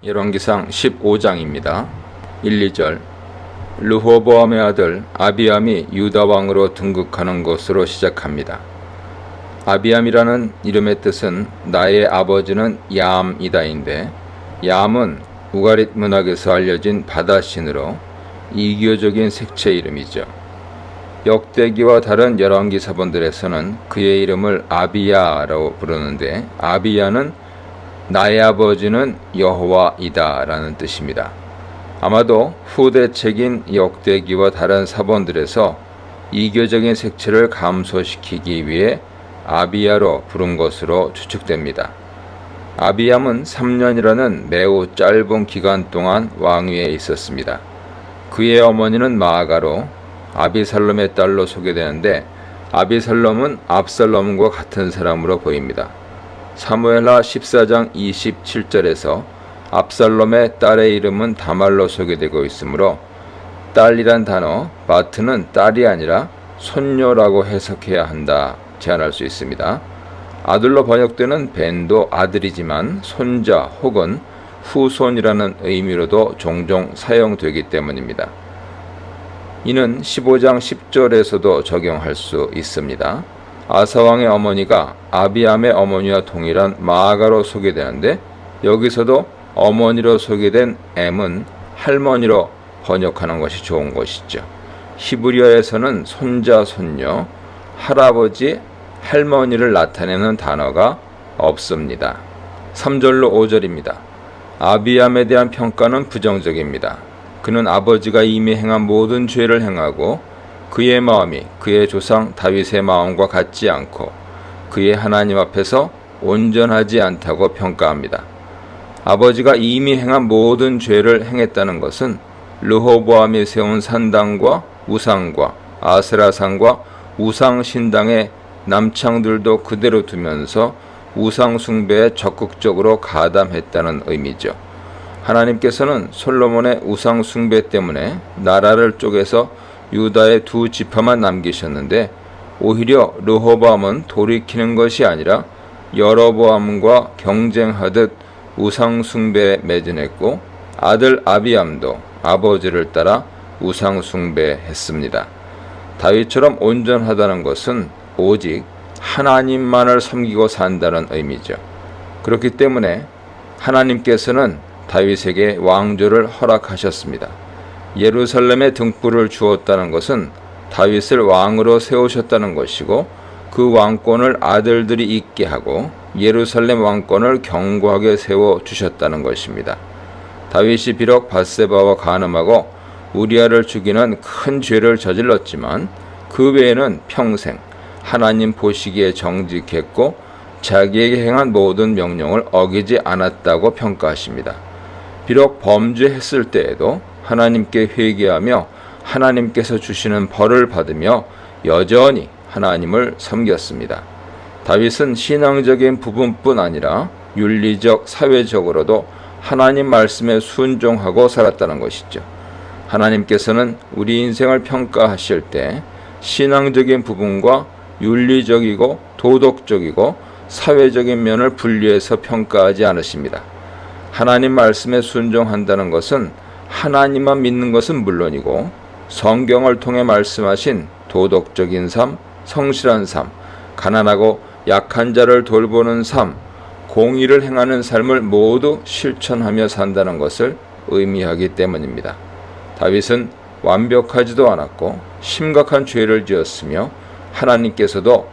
열왕기상 15장입니다. 1, 2절 르호보암의 아들 아비암이 유다 왕으로 등극하는 것으로 시작합니다. 아비암이라는 이름의 뜻은 나의 아버지는 야암이다인데, 야암은 우가릿 문학에서 알려진 바다신으로 이교적인 색채 이름이죠. 역대기와 다른 열왕기 사본들에서는 그의 이름을 아비야라고 부르는데, 아비야는 나의 아버지는 여호와이다 라는 뜻입니다. 아마도 후대책인 역대기와 다른 사본들에서 이교적인 색채를 감소시키기 위해 아비야로 부른 것으로 추측됩니다. 아비암은 3년이라는 매우 짧은 기간 동안 왕위에 있었습니다. 그의 어머니는 마아가로 아비살롬의 딸로 소개되는데, 아비살롬은 압살롬과 같은 사람으로 보입니다. 사무엘하 14장 27절에서 압살롬의 딸의 이름은 다말로 소개되고 있으므로 딸이란 단어 바트는 딸이 아니라 손녀라고 해석해야 한다 제안할 수 있습니다. 아들로 번역되는 벤도 아들이지만 손자 혹은 후손이라는 의미로도 종종 사용되기 때문입니다. 이는 15장 10절에서도 적용할 수 있습니다. 아사왕의 어머니가 아비암의 어머니와 동일한 마아가로 소개되는데, 여기서도 어머니로 소개된 M은 할머니로 번역하는 것이 좋은 것이죠. 히브리어에서는 손자, 손녀, 할아버지, 할머니를 나타내는 단어가 없습니다. 3절로 5절입니다. 아비암에 대한 평가는 부정적입니다. 그는 아버지가 이미 행한 모든 죄를 행하고 그의 마음이 그의 조상 다윗의 마음과 같지 않고 그의 하나님 앞에서 온전하지 않다고 평가합니다. 아버지가 이미 행한 모든 죄를 행했다는 것은 르호보암이 세운 산당과 우상과 아세라상과 우상신당의 남창들도 그대로 두면서 우상 숭배에 적극적으로 가담했다는 의미죠. 하나님께서는 솔로몬의 우상 숭배 때문에 나라를 쪼개서 유다의 두 지파만 남기셨는데, 오히려 르호보암은 돌이키는 것이 아니라 여로보암과 경쟁하듯 우상 숭배에 매진했고, 아들 아비암도 아버지를 따라 우상 숭배했습니다. 다윗처럼 온전하다는 것은 오직 하나님만을 섬기고 산다는 의미죠. 그렇기 때문에 하나님께서는 다윗에게 왕조를 허락하셨습니다. 예루살렘에 등불을 주었다는 것은 다윗을 왕으로 세우셨다는 것이고, 그 왕권을 아들들이 잇게 하고 예루살렘 왕권을 견고하게 세워주셨다는 것입니다. 다윗이 비록 밧세바와 간음하고 우리아를 죽이는 큰 죄를 저질렀지만, 그 외에는 평생 하나님 보시기에 정직했고 자기에게 행한 모든 명령을 어기지 않았다고 평가하십니다. 비록 범죄했을 때에도 하나님께 회개하며 하나님께서 주시는 벌을 받으며 여전히 하나님을 섬겼습니다. 다윗은 신앙적인 부분뿐 아니라 윤리적, 사회적으로도 하나님 말씀에 순종하고 살았다는 것이죠. 하나님께서는 우리 인생을 평가하실 때 신앙적인 부분과 윤리적이고 도덕적이고 사회적인 면을 분리해서 평가하지 않으십니다. 하나님 말씀에 순종한다는 것은 하나님만 믿는 것은 물론이고, 성경을 통해 말씀하신 도덕적인 삶, 성실한 삶, 가난하고 약한 자를 돌보는 삶, 공의를 행하는 삶을 모두 실천하며 산다는 것을 의미하기 때문입니다. 다윗은 완벽하지도 않았고 심각한 죄를 지었으며 하나님께서도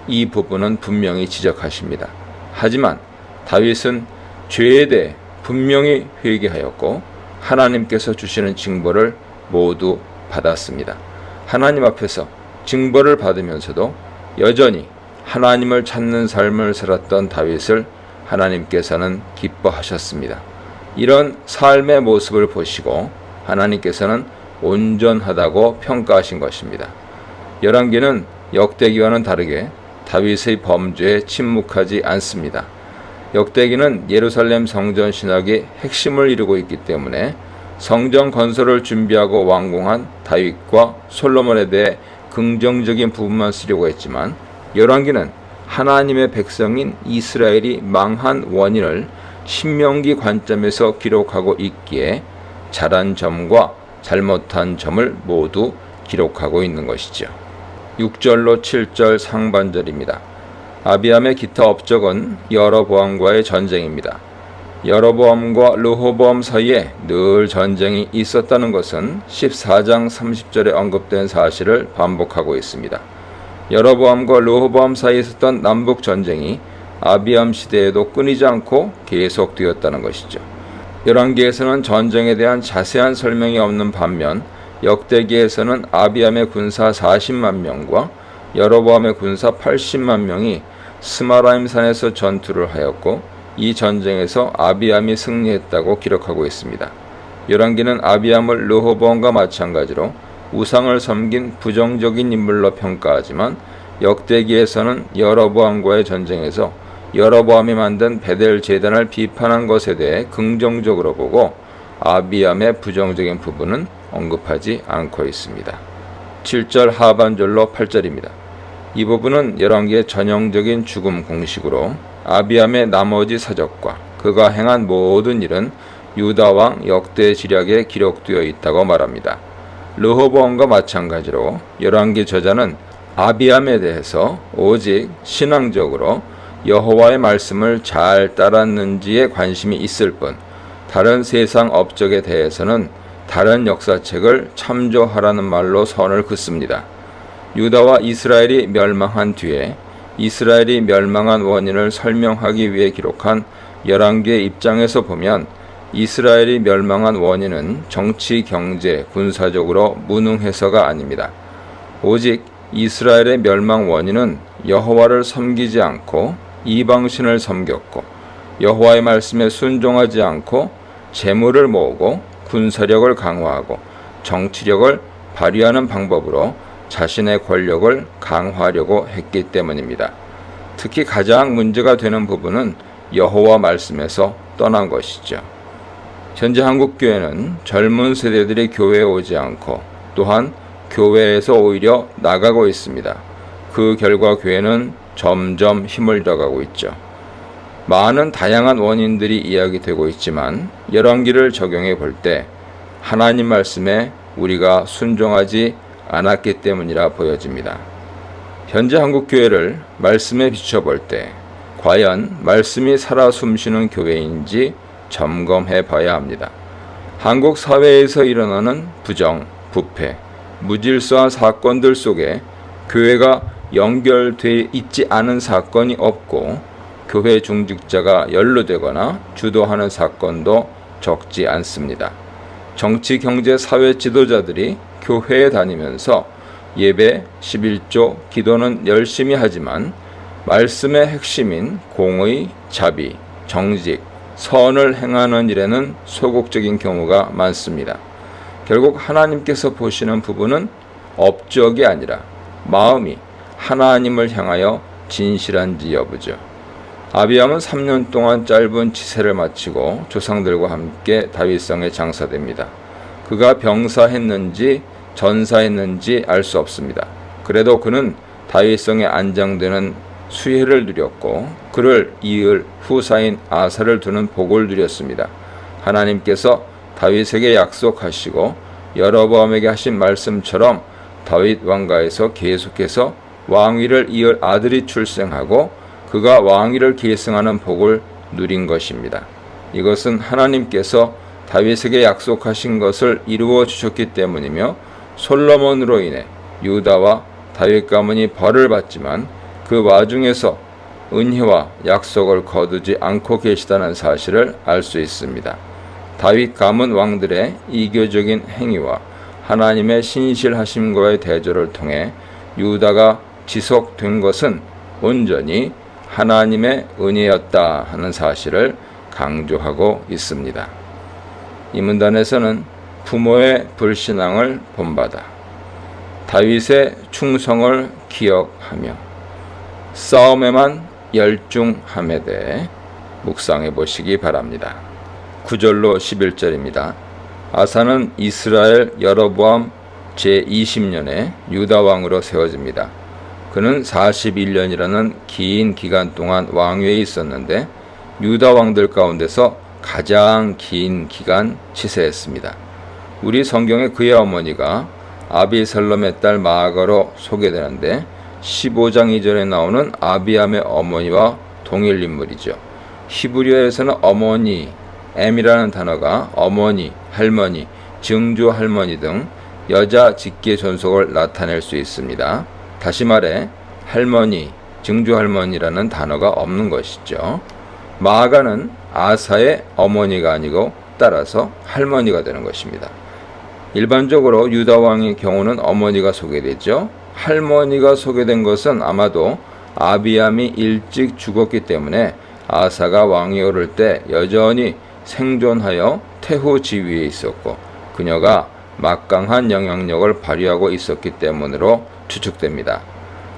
이 부분은 분명히 지적하십니다. 하지만 다윗은 죄에 대해 분명히 회개하였고 하나님께서 주시는 징벌을 모두 받았습니다. 하나님 앞에서 징벌을 받으면서도 여전히 하나님을 찾는 삶을 살았던 다윗을 하나님께서는 기뻐하셨습니다. 이런 삶의 모습을 보시고 하나님께서는 온전하다고 평가하신 것입니다. 열왕기는 역대기와는 다르게 다윗의 범죄에 침묵하지 않습니다. 역대기는 예루살렘 성전 신학의 핵심을 이루고 있기 때문에 성전 건설을 준비하고 완공한 다윗과 솔로몬에 대해 긍정적인 부분만 쓰려고 했지만, 열왕기는 하나님의 백성인 이스라엘이 망한 원인을 신명기 관점에서 기록하고 있기에 잘한 점과 잘못한 점을 모두 기록하고 있는 것이죠. 6절로 7절 상반절입니다. 아비암의 기타 업적은 여로보암과의 전쟁입니다. 여로보암과 르호보암 사이에 늘 전쟁이 있었다는 것은 14장 30절에 언급된 사실을 반복하고 있습니다. 여로보암과 르호보암 사이에 있었던 남북 전쟁이 아비암 시대에도 끊이지 않고 계속되었다는 것이죠. 열왕기에서는 전쟁에 대한 자세한 설명이 없는 반면 역대기에서는 아비암의 군사 40만 명과 여로보암의 군사 80만 명이 스마라임 산에서 전투를 하였고 이 전쟁에서 아비암이 승리했다고 기록하고 있습니다. 열왕기는 아비암을 르호보암과 마찬가지로 우상을 섬긴 부정적인 인물로 평가하지만 역대기에서는 여로보암과의 전쟁에서 여로보암이 만든 베델 제단을 비판한 것에 대해 긍정적으로 보고 아비암의 부정적인 부분은 언급하지 않고 있습니다. 7절 하반절로 8절입니다. 이 부분은 열왕기의 전형적인 죽음 공식으로 아비암의 나머지 사적과 그가 행한 모든 일은 유다왕 역대 지략에 기록되어 있다고 말합니다. 르호보암과 마찬가지로 열왕기 저자는 아비암에 대해서 오직 신앙적으로 여호와의 말씀을 잘 따랐는지에 관심이 있을 뿐 다른 세상 업적에 대해서는 다른 역사책을 참조하라는 말로 선을 긋습니다. 유다와 이스라엘이 멸망한 뒤에 이스라엘이 멸망한 원인을 설명하기 위해 기록한 열왕기의 입장에서 보면 이스라엘이 멸망한 원인은 정치, 경제, 군사적으로 무능해서가 아닙니다. 오직 이스라엘의 멸망 원인은 여호와를 섬기지 않고 이방신을 섬겼고 여호와의 말씀에 순종하지 않고 재물을 모으고 군사력을 강화하고 정치력을 발휘하는 방법으로 자신의 권력을 강화하려고 했기 때문입니다. 특히 가장 문제가 되는 부분은 여호와 말씀에서 떠난 것이죠. 현재 한국교회는 젊은 세대들이 교회에 오지 않고 또한 교회에서 오히려 나가고 있습니다. 그 결과 교회는 점점 힘을 잃어가고 있죠. 많은 다양한 원인들이 이야기되고 있지만 열왕기를 적용해 볼 때 하나님 말씀에 우리가 순종하지 않았기 때문이라 보여집니다. 현재 한국교회를 말씀에 비춰볼 때 과연 말씀이 살아 숨쉬는 교회인지 점검해 봐야 합니다. 한국 사회에서 일어나는 부정, 부패, 무질서한 사건들 속에 교회가 연결되어 있지 않은 사건이 없고 교회 중직자가 연루되거나 주도하는 사건도 적지 않습니다. 정치, 경제, 사회 지도자들이 교회에 다니면서 예배, 11조, 기도는 열심히 하지만 말씀의 핵심인 공의, 자비, 정직, 선을 행하는 일에는 소극적인 경우가 많습니다. 결국 하나님께서 보시는 부분은 업적이 아니라 마음이 하나님을 향하여 진실한지 여부죠. 아비암은 3년 동안 짧은 치세를 마치고 조상들과 함께 다윗성에 장사됩니다. 그가 병사했는지 전사했는지 알 수 없습니다. 그래도 그는 다윗성에 안장되는 수혜를 누렸고 그를 이을 후사인 아사를 두는 복을 누렸습니다. 하나님께서 다윗에게 약속하시고 여로보암에게 하신 말씀처럼 다윗 왕가에서 계속해서 왕위를 이을 아들이 출생하고 그가 왕위를 계승하는 복을 누린 것입니다. 이것은 하나님께서 다윗에게 약속하신 것을 이루어 주셨기 때문이며 솔로몬으로 인해 유다와 다윗 가문이 벌을 받지만 그 와중에서 은혜와 약속을 거두지 않고 계시다는 사실을 알 수 있습니다. 다윗 가문 왕들의 이교적인 행위와 하나님의 신실하심과의 대조를 통해 유다가 지속된 것은 온전히 하나님의 은혜였다 하는 사실을 강조하고 있습니다. 이 문단에서는 부모의 불신앙을 본받아 다윗의 충성을 기억하며 싸움에만 열중함에 대해 묵상해 보시기 바랍니다. 9절로 11절입니다. 아사는 이스라엘 여로보암 제20년에 유다 왕으로 세워집니다. 그는 41년이라는 긴 기간 동안 왕위에 있었는데 유다 왕들 가운데서 가장 긴 기간 치세했습니다. 우리 성경에 그의 어머니가 아비살롬의 딸 마아가로 소개되는데 15장 2절에 나오는 아비암의 어머니와 동일 인물이죠. 히브리어에서는 어머니, 엠이라는 단어가 어머니, 할머니, 증조 할머니 등 여자 직계 존속을 나타낼 수 있습니다. 다시 말해 할머니, 증조 할머니라는 단어가 없는 것이죠. 마아가는 아사의 어머니가 아니고 따라서 할머니가 되는 것입니다. 일반적으로 유다 왕의 경우는 어머니가 소개되죠. 할머니가 소개된 것은 아마도 아비암이 일찍 죽었기 때문에 아사가 왕위 오를 때 여전히 생존하여 태후 지위에 있었고 그녀가 막강한 영향력을 발휘하고 있었기 때문으로 추측됩니다.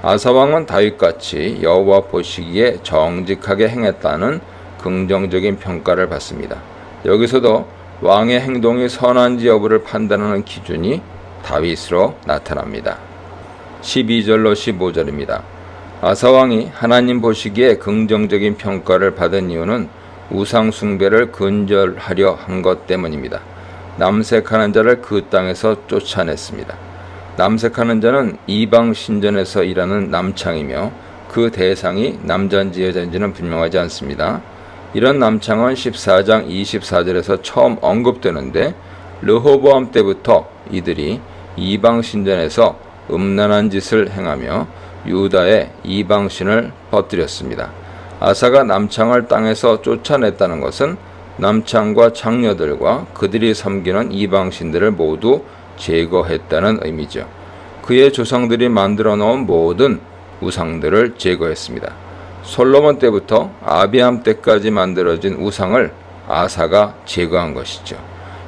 아사 왕은 다윗같이 여호와 보시기에 정직하게 행했다는 긍정적인 평가를 받습니다. 여기서도 왕의 행동이 선한지 여부를 판단하는 기준이 다윗으로 나타납니다. 12절로 15절입니다. 아사 왕이 하나님 보시기에 긍정적인 평가를 받은 이유는 우상 숭배를 근절하려 한 것 때문입니다. 남색하는 자를 그 땅에서 쫓아냈습니다. 남색하는 자는 이방 신전에서 일하는 남창이며 그 대상이 남자인지 여자인지는 분명하지 않습니다. 이런 남창은 14장 24절에서 처음 언급되는데 르호보암 때부터 이들이 이방 신전에서 음란한 짓을 행하며 유다의 이방신을 퍼뜨렸습니다. 아사가 남창을 땅에서 쫓아냈다는 것은 남창과 장녀들과 그들이 섬기는 이방신들을 모두 제거했다는 의미죠. 그의 조상들이 만들어 놓은 모든 우상들을 제거했습니다. 솔로몬 때부터 아비암 때까지 만들어진 우상을 아사가 제거한 것이죠.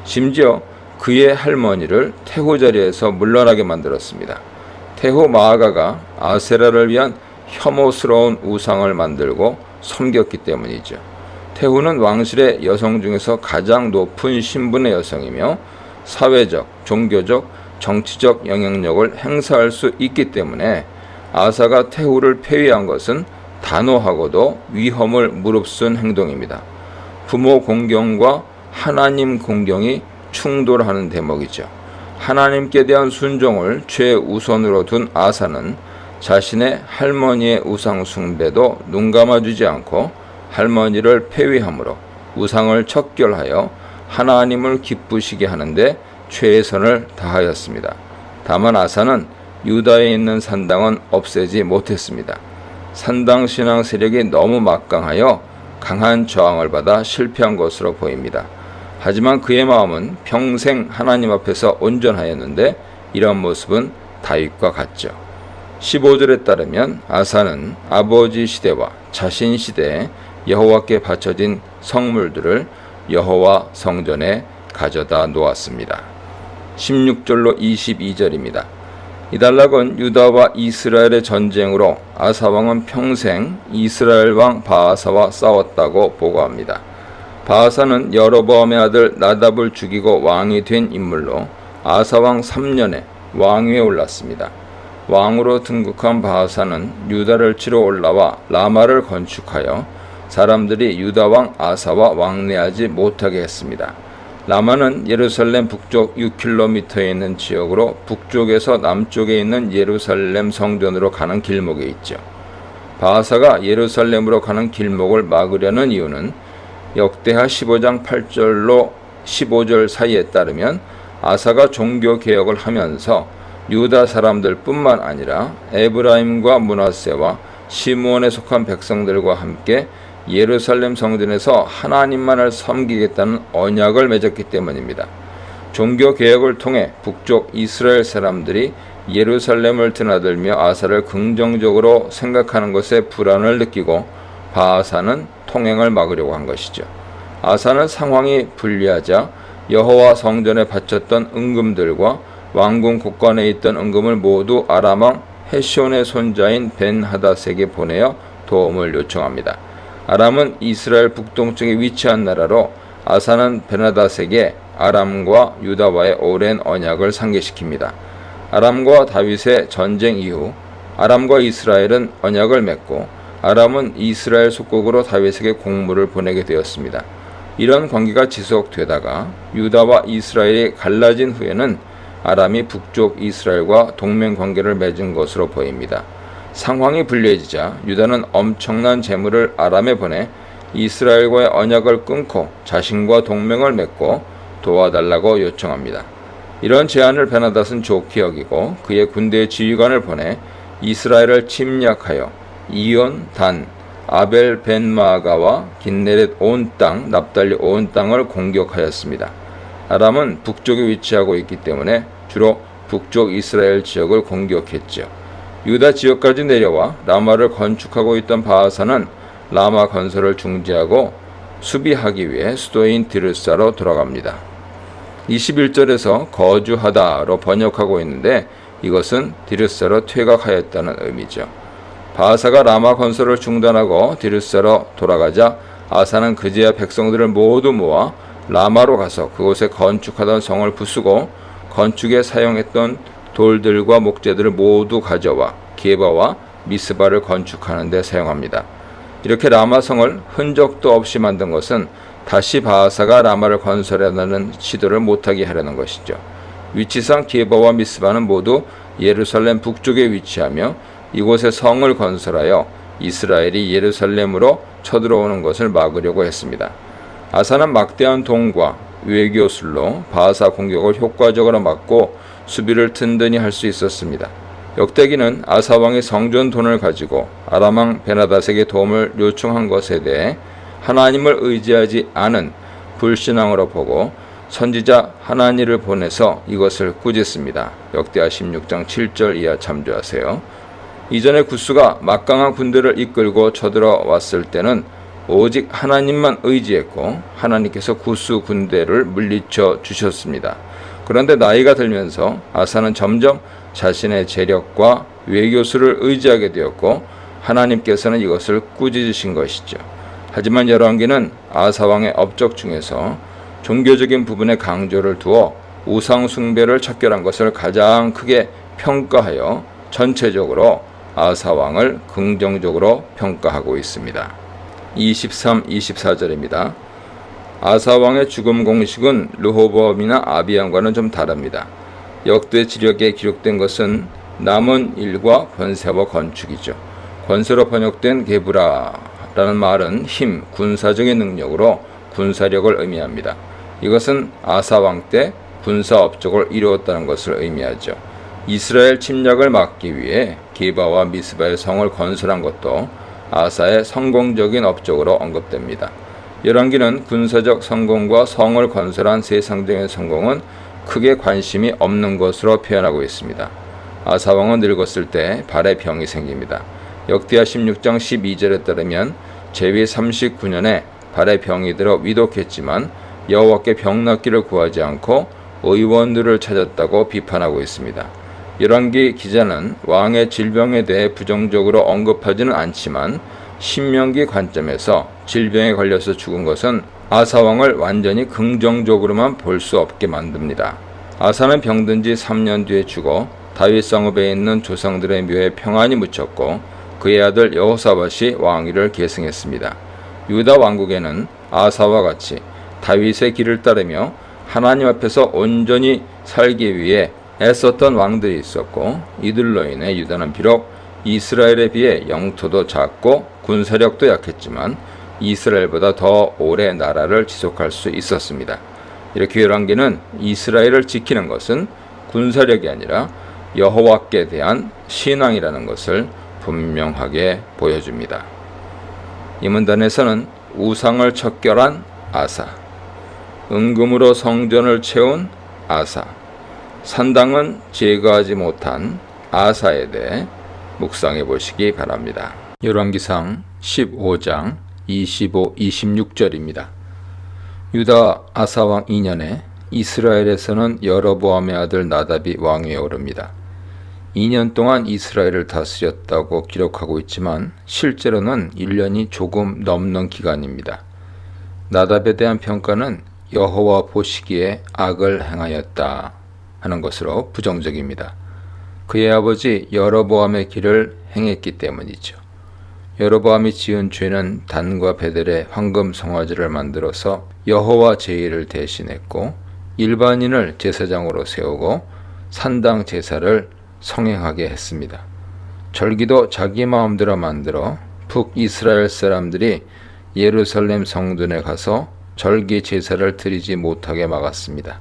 심지어 그의 할머니를 태후 자리에서 물러나게 만들었습니다. 태후 마아가가 아세라를 위한 혐오스러운 우상을 만들고 섬겼기 때문이죠. 태후는 왕실의 여성 중에서 가장 높은 신분의 여성이며 사회적, 종교적, 정치적 영향력을 행사할 수 있기 때문에 아사가 태후를 폐위한 것은 단호하고도 위험을 무릅쓴 행동입니다. 부모 공경과 하나님 공경이 충돌하는 대목이죠. 하나님께 대한 순종을 최우선으로 둔 아사는 자신의 할머니의 우상 숭배도 눈 감아주지 않고 할머니를 폐위함으로 우상을 척결하여 하나님을 기쁘시게 하는데 최선을 다하였습니다. 다만 아사는 유다에 있는 산당은 없애지 못했습니다. 산당 신앙 세력이 너무 막강하여 강한 저항을 받아 실패한 것으로 보입니다. 하지만 그의 마음은 평생 하나님 앞에서 온전하였는데 이런 모습은 다윗과 같죠. 15절에 따르면 아사는 아버지 시대와 자신 시대에 여호와께 바쳐진 성물들을 여호와 성전에 가져다 놓았습니다. 16절로 22절입니다. 이달락은 유다와 이스라엘의 전쟁으로 아사 왕은 평생 이스라엘 왕 바아사와 싸웠다고 보고합니다. 바아사는 여로보암의 아들 나답을 죽이고 왕이 된 인물로 아사 왕 3년에 왕위에 올랐습니다. 왕으로 등극한 바아사는 유다를 치러 올라와 라마를 건축하여 사람들이 유다 왕 아사와 왕래하지 못하게 했습니다. 라마는 예루살렘 북쪽 6km에 있는 지역으로 북쪽에서 남쪽에 있는 예루살렘 성전으로 가는 길목에 있죠. 바아사가 예루살렘으로 가는 길목을 막으려는 이유는 역대하 15장 8절로 15절 사이에 따르면 아사가 종교개혁을 하면서 유다 사람들 뿐만 아니라 에브라임과 므낫세와 시므온에 속한 백성들과 함께 예루살렘 성전에서 하나님만을 섬기겠다는 언약을 맺었기 때문입니다. 종교개혁을 통해 북쪽 이스라엘 사람들이 예루살렘을 드나들며 아사를 긍정적으로 생각하는 것에 불안을 느끼고 바아사는 통행을 막으려고 한 것이죠. 아사는 상황이 불리하자 여호와 성전에 바쳤던 은금들과 왕궁 곳간에 있던 은금을 모두 아람 왕 헤시온의 손자인 벤하닷에게 보내어 도움을 요청합니다. 아람은 이스라엘 북동쪽에 위치한 나라로 아사는 벤하닷에게 아람과 유다와의 오랜 언약을 상기시킵니다. 아람과 다윗의 전쟁 이후 아람과 이스라엘은 언약을 맺고 아람은 이스라엘 속국으로 다윗에게 공물을 보내게 되었습니다. 이런 관계가 지속되다가 유다와 이스라엘이 갈라진 후에는 아람이 북쪽 이스라엘과 동맹 관계를 맺은 것으로 보입니다. 상황이 불리해지자 유다는 엄청난 재물을 아람에 보내 이스라엘과의 언약을 끊고 자신과 동맹을 맺고 도와달라고 요청합니다. 이런 제안을 베나닷은 좋게 여기고 그의 군대의 지휘관을 보내 이스라엘을 침략하여 이온, 단, 아벨 벤마아가와 긴네렛 온 땅, 납달리 온 땅을 공격하였습니다. 아람은 북쪽에 위치하고 있기 때문에 주로 북쪽 이스라엘 지역을 공격했죠. 유다 지역까지 내려와 라마를 건축하고 있던 바하사는 라마 건설을 중지하고 수비하기 위해 수도인 디르사로 돌아갑니다. 21절에서 거주하다로 번역하고 있는데 이것은 디르사로 퇴각하였다는 의미죠. 바하사가 라마 건설을 중단하고 디르사로 돌아가자 아사는 그제야 백성들을 모두 모아 라마로 가서 그곳에 건축하던 성을 부수고 건축에 사용했던 돌들과 목재들을 모두 가져와 게바와 미스바를 건축하는 데 사용합니다. 이렇게 라마성을 흔적도 없이 만든 것은 다시 바하사가 라마를 건설하려는 시도를 못하게 하려는 것이죠. 위치상 게바와 미스바는 모두 예루살렘 북쪽에 위치하며 이곳에 성을 건설하여 이스라엘이 예루살렘으로 쳐들어오는 것을 막으려고 했습니다. 아사는 막대한 돈과 외교술로 바하사 공격을 효과적으로 막고 수비를 든든히 할 수 있었습니다. 역대기는 아사 왕이 성전 돈을 가지고 아람 왕 베나닷에게 도움을 요청한 것에 대해 하나님을 의지하지 않은 불신앙으로 보고 선지자 하나니를 보내서 이것을 꾸짖습니다. 역대하 16장 7절 이하 참조하세요. 이전에 구스가 막강한 군대를 이끌고 쳐들어왔을 때는 오직 하나님만 의지했고 하나님께서 구스 군대를 물리쳐 주셨습니다. 그런데 나이가 들면서 아사는 점점 자신의 재력과 외교술을 의지하게 되었고 하나님께서는 이것을 꾸짖으신 것이죠. 하지만 열왕기는 아사 왕의 업적 중에서 종교적인 부분에 강조를 두어 우상 숭배를 척결한 것을 가장 크게 평가하여 전체적으로 아사 왕을 긍정적으로 평가하고 있습니다. 23, 24절입니다. 아사 왕의 죽음 공식은 르호보암이나 아비암과는 좀 다릅니다. 역대 지력에 기록된 것은 남은 일과 권세와 건축이죠. 권세로 번역된 게브라라는 말은 힘, 군사적인 능력으로 군사력을 의미합니다. 이것은 아사 왕 때 군사 업적을 이루었다는 것을 의미하죠. 이스라엘 침략을 막기 위해 게바와 미스바의 성을 건설한 것도 아사의 성공적인 업적으로 언급됩니다. 열왕기는 군사적 성공과 성을 건설한 세상적인 성공은 크게 관심이 없는 것으로 표현하고 있습니다. 아사 왕은 늙었을 때 발에 병이 생깁니다. 역대하 16장 12절에 따르면 제위 39년에 발에 병이 들어 위독했지만 여호와께 병 낫기를 구하지 않고 의원들을 찾았다고 비판하고 있습니다. 열왕기 기자는 왕의 질병에 대해 부정적으로 언급하지는 않지만 신명기 관점에서 질병에 걸려서 죽은 것은 아사 왕을 완전히 긍정적으로만 볼 수 없게 만듭니다. 아사는 병든 지 3년 뒤에 죽어 다윗 성읍에 있는 조상들의 묘에 평안히 묻혔고 그의 아들 여호사밧이 왕위를 계승했습니다. 유다 왕국에는 아사와 같이 다윗의 길을 따르며 하나님 앞에서 온전히 살기 위해 애썼던 왕들이 있었고 이들로 인해 유다는 비록 이스라엘에 비해 영토도 작고 군사력도 약했지만 이스라엘보다 더 오래 나라를 지속할 수 있었습니다. 이렇게 열왕기는 이스라엘을 지키는 것은 군사력이 아니라 여호와께 대한 신앙이라는 것을 분명하게 보여줍니다. 이 문단에서는 우상을 척결한 아사, 은금으로 성전을 채운 아사, 산당은 제거하지 못한 아사에 대해 묵상해 보시기 바랍니다. 열왕기상 15장 25, 26절입니다. 유다 아사왕 2년에 이스라엘에서는 여로보암의 아들 나답이 왕위에 오릅니다. 2년 동안 이스라엘을 다스렸다고 기록하고 있지만 실제로는 1년이 조금 넘는 기간입니다. 나답에 대한 평가는 여호와 보시기에 악을 행하였다 하는 것으로 부정적입니다. 그의 아버지 여로보암의 길을 행했기 때문이죠. 여로보암이 지은 죄는 단과 베델에 황금 송아지를 만들어서 여호와 제의를 대신했고 일반인을 제사장으로 세우고 산당 제사를 성행하게 했습니다. 절기도 자기 마음대로 만들어 북이스라엘 사람들이 예루살렘 성전에 가서 절기 제사를 드리지 못하게 막았습니다.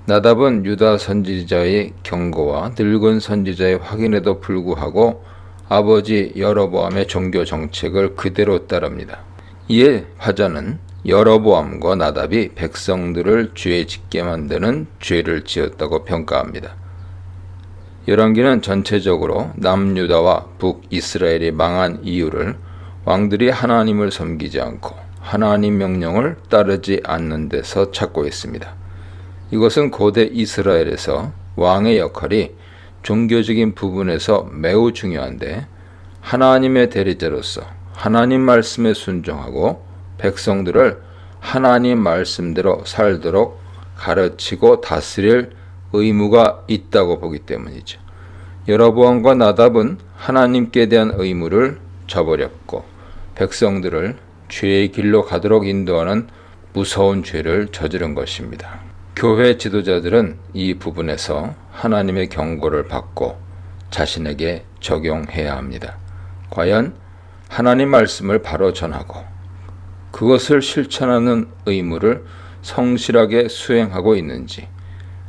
나답은 유다 선지자의 경고와 늙은 선지자의 확인에도 불구하고 아버지 여로보암의 종교 정책을 그대로 따릅니다. 이에 화자는 여로보암과 나답이 백성들을 죄 짓게 만드는 죄를 지었다고 평가합니다. 열왕기는 전체적으로 남유다와 북이스라엘이 망한 이유를 왕들이 하나님을 섬기지 않고 하나님 명령을 따르지 않는 데서 찾고 있습니다. 이것은 고대 이스라엘에서 왕의 역할이 종교적인 부분에서 매우 중요한데 하나님의 대리자로서 하나님 말씀에 순종하고 백성들을 하나님 말씀대로 살도록 가르치고 다스릴 의무가 있다고 보기 때문이죠. 여로보암과 나답은 하나님께 대한 의무를 저버렸고 백성들을 죄의 길로 가도록 인도하는 무서운 죄를 저지른 것입니다. 교회 지도자들은 이 부분에서 하나님의 경고를 받고 자신에게 적용해야 합니다. 과연 하나님 말씀을 바로 전하고 그것을 실천하는 의무를 성실하게 수행하고 있는지,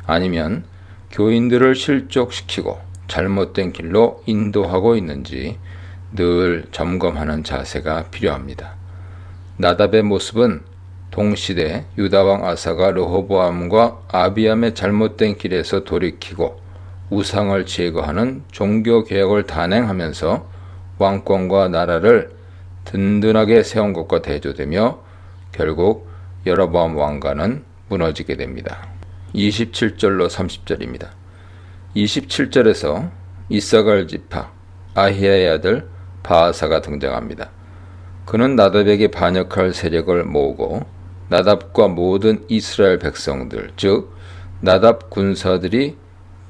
아니면 교인들을 실족시키고 잘못된 길로 인도하고 있는지 늘 점검하는 자세가 필요합니다. 나답의 모습은 동시대 유다왕 아사가 르호보암과 아비암의 잘못된 길에서 돌이키고 우상을 제거하는 종교개혁을 단행하면서 왕권과 나라를 든든하게 세운 것과 대조되며 결국 여로보암 왕가는 무너지게 됩니다. 27절로 30절입니다. 27절에서 이사갈 지파 아히야의 아들 바아사가 등장합니다. 그는 나답에게 반역할 세력을 모으고 나답과 모든 이스라엘 백성들, 즉 나답 군사들이